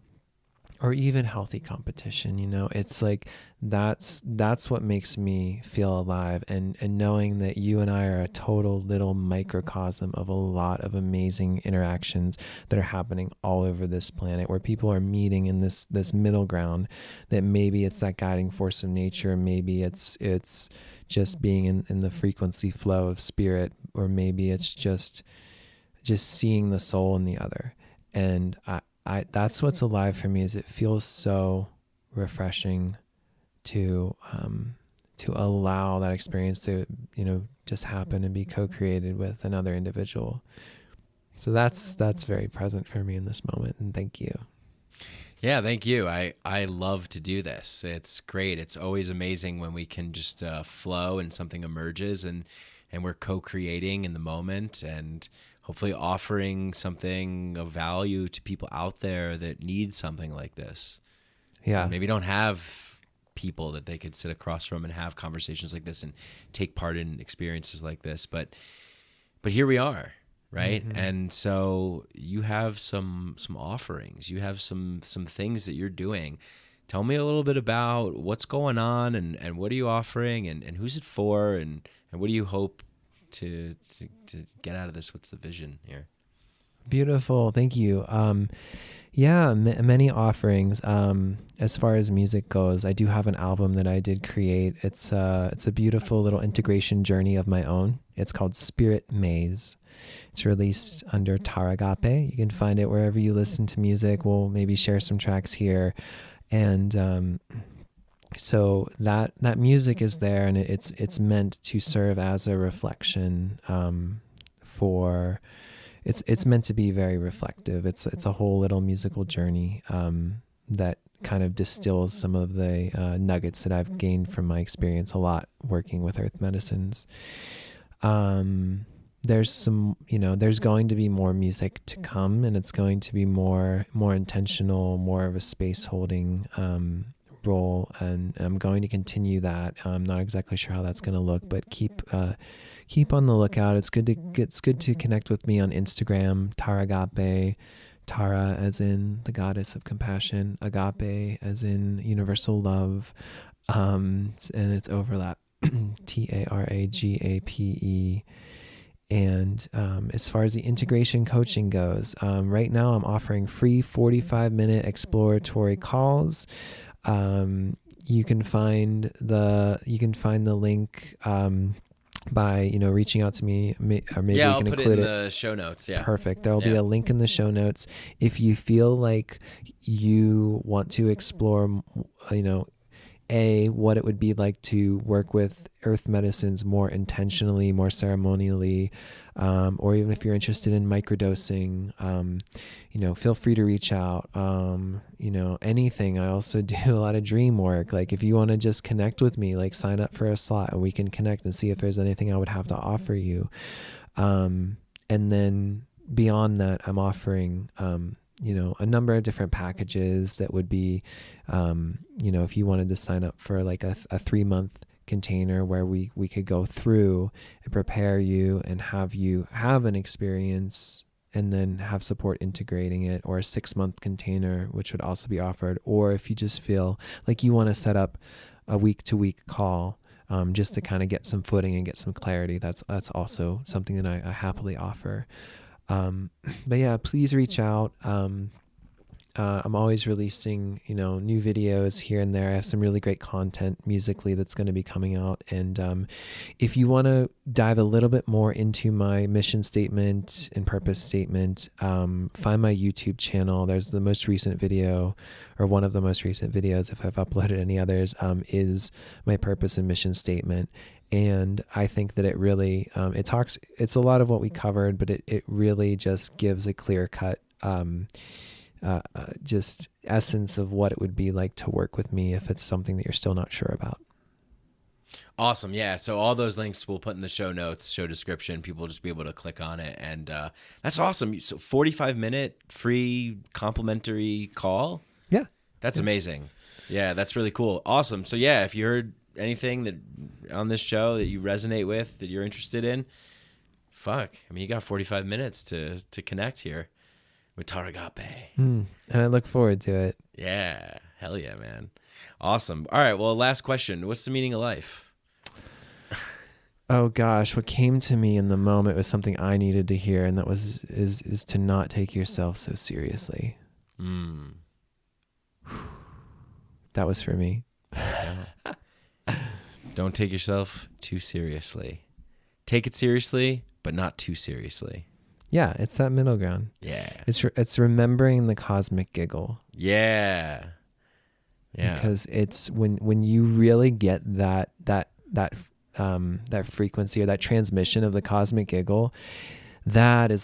or even healthy competition, it's like, that's what makes me feel alive. And knowing that you and I are a total little microcosm of a lot of amazing interactions that are happening all over this planet, where people are meeting in this middle ground, that maybe it's that guiding force of nature, maybe it's just being in the frequency flow of spirit, or maybe it's just seeing the soul in the other. And I that's what's alive for me, is it feels so refreshing to allow that experience to, just happen and be co-created with another individual. So that's very present for me in this moment. And thank you.
Yeah, thank you. I love to do this. It's great. It's always amazing when we can just flow and something emerges, and we're co-creating in the moment, and hopefully offering something of value to people out there that need something like this.
Yeah.
And maybe don't have people that they could sit across from and have conversations like this and take part in experiences like this. But here we are. right? And so you have some offerings, you have some things that you're doing. Tell me a little bit about what's going on, and what are you offering, and who's it for, and what do you hope to get out of this? What's the vision here?
Beautiful. Thank you. Yeah, many offerings. As far as music goes, I do have an album that I did create. It's a beautiful little integration journey of my own. It's called Spirit Maze. It's released under Taragápe. You can find it wherever you listen to music. We'll maybe share some tracks here. And so that music is there, and it's meant to serve as a reflection for. It's meant to be very reflective. It's a whole little musical journey that kind of distills some of the nuggets that I've gained from my experience a lot working with earth medicines. There's some, there's going to be more music to come, and it's going to be more intentional, more of a space holding role, and I'm going to continue that. I'm not exactly sure how that's going to look, but keep on the lookout. It's good to connect with me on Instagram, Taragápe, Tara as in the goddess of compassion, agape as in universal love, and it's overlap, Taragape. And as far as the integration coaching goes, right now I'm offering free 45-minute exploratory calls. You can find the link by reaching out to me, or maybe we
I'll
can
put
include
it in the show notes. Yeah,
perfect. There will be a link in the show notes. If you feel like you want to explore, what it would be like to work with earth medicines more intentionally, more ceremonially, or even if you're interested in microdosing, feel free to reach out. Anything. I also do a lot of dream work. Like if you want to just connect with me, like sign up for a slot and we can connect and see if there's anything I would have to offer you. And then beyond that, I'm offering, a number of different packages that would be, if you wanted to sign up for like a 3-month container where we could go through and prepare you and have you have an experience and then have support integrating it, or a 6-month container, which would also be offered. Or if you just feel like you want to set up a week-to-week call, just to kind of get some footing and get some clarity, that's also something that I happily offer. But yeah, please reach out. I'm always releasing, new videos here and there. I have some really great content musically that's going to be coming out. And if you want to dive a little bit more into my mission statement and purpose statement, find my YouTube channel. There's the most recent video, or one of the most recent videos, if I've uploaded any others, is my purpose and mission statement. And I think that it really, it's a lot of what we covered, but it really just gives a clear cut, just essence of what it would be like to work with me if it's something that you're still not sure about.
Awesome. Yeah. So all those links we'll put in the show notes, show description. People will just be able to click on it. And that's awesome. So 45-minute free complimentary call.
Yeah.
That's amazing. Yeah, that's really cool. Awesome. So yeah, if you heard anything that on this show that you resonate with, that you're interested in, you got 45 minutes to connect here with Taragápe.
And I look forward to it.
Yeah. Hell yeah, man. Awesome. All right. Well, last question. What's the meaning of life?
Oh gosh, what came to me in the moment was something I needed to hear, and that is to not take yourself so seriously. That was for me.
Don't take yourself too seriously. Take it seriously, but not too seriously.
Yeah, it's that middle ground.
Yeah.
It's remembering the cosmic giggle.
Yeah. Yeah.
Because it's when you really get that frequency or that transmission of the cosmic giggle, that's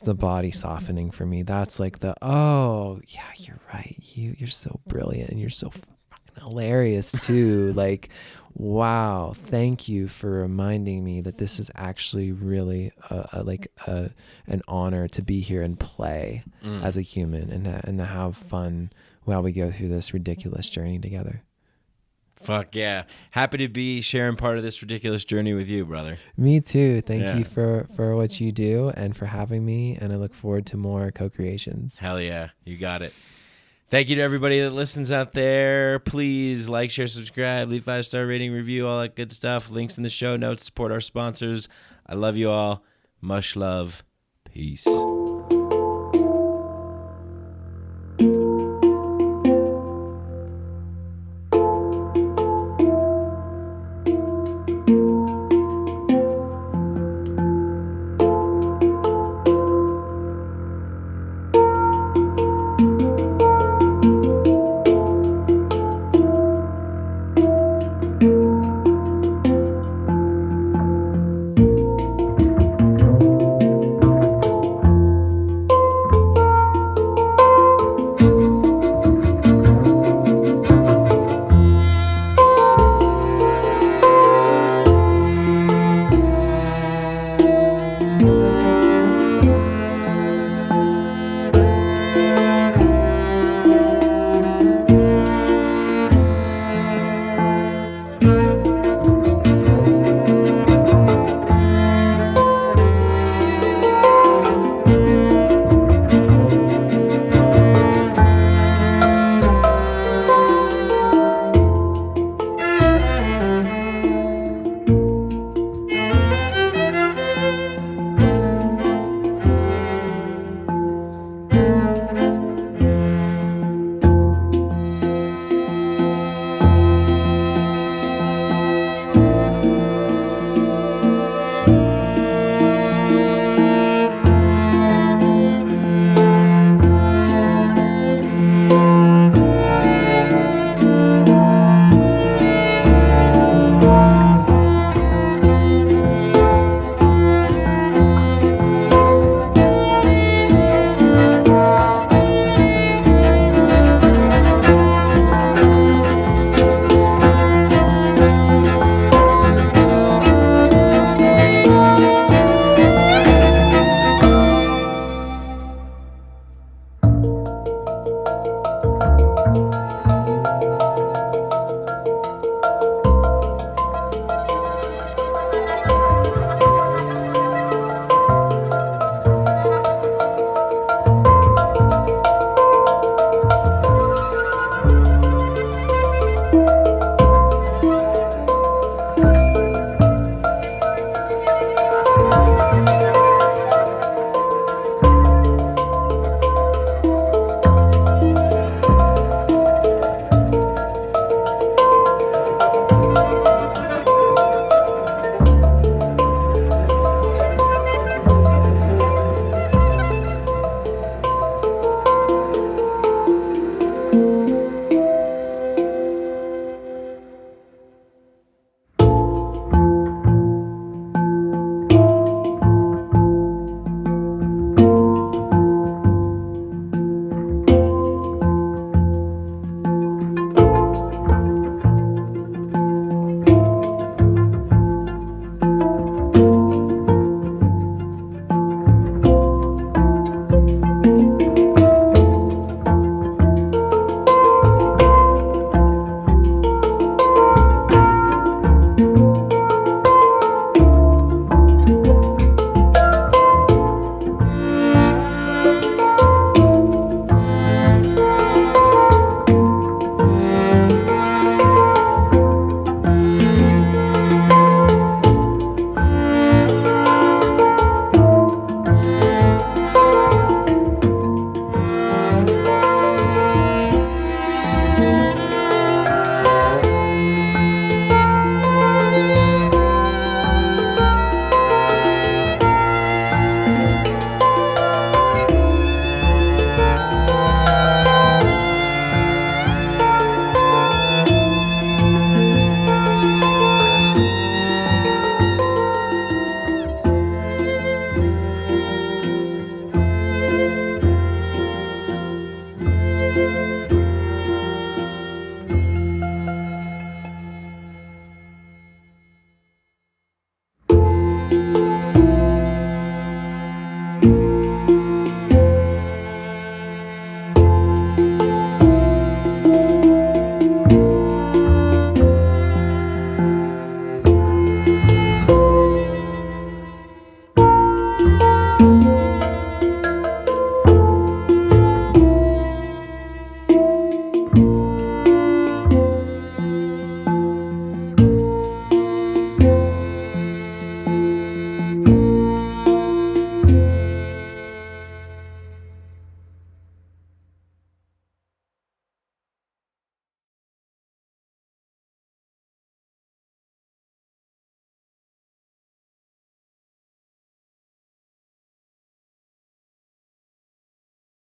the body softening for me. That's like oh yeah, you're right. You're so brilliant and you're so fucking hilarious too. Like, wow, thank you for reminding me that this is actually really an honor to be here and play as a human and to have fun while we go through this ridiculous journey together.
Fuck yeah. Happy to be sharing part of this ridiculous journey with you, brother.
Me too. Thank
Yeah.
you for what you do and for having me. And I look forward to more co-creations.
Hell yeah. You got it. Thank you to everybody that listens out there. Please like, share, subscribe, leave 5-star rating, review, all that good stuff. Links in the show notes. Support our sponsors. I love you all. Much love. Peace.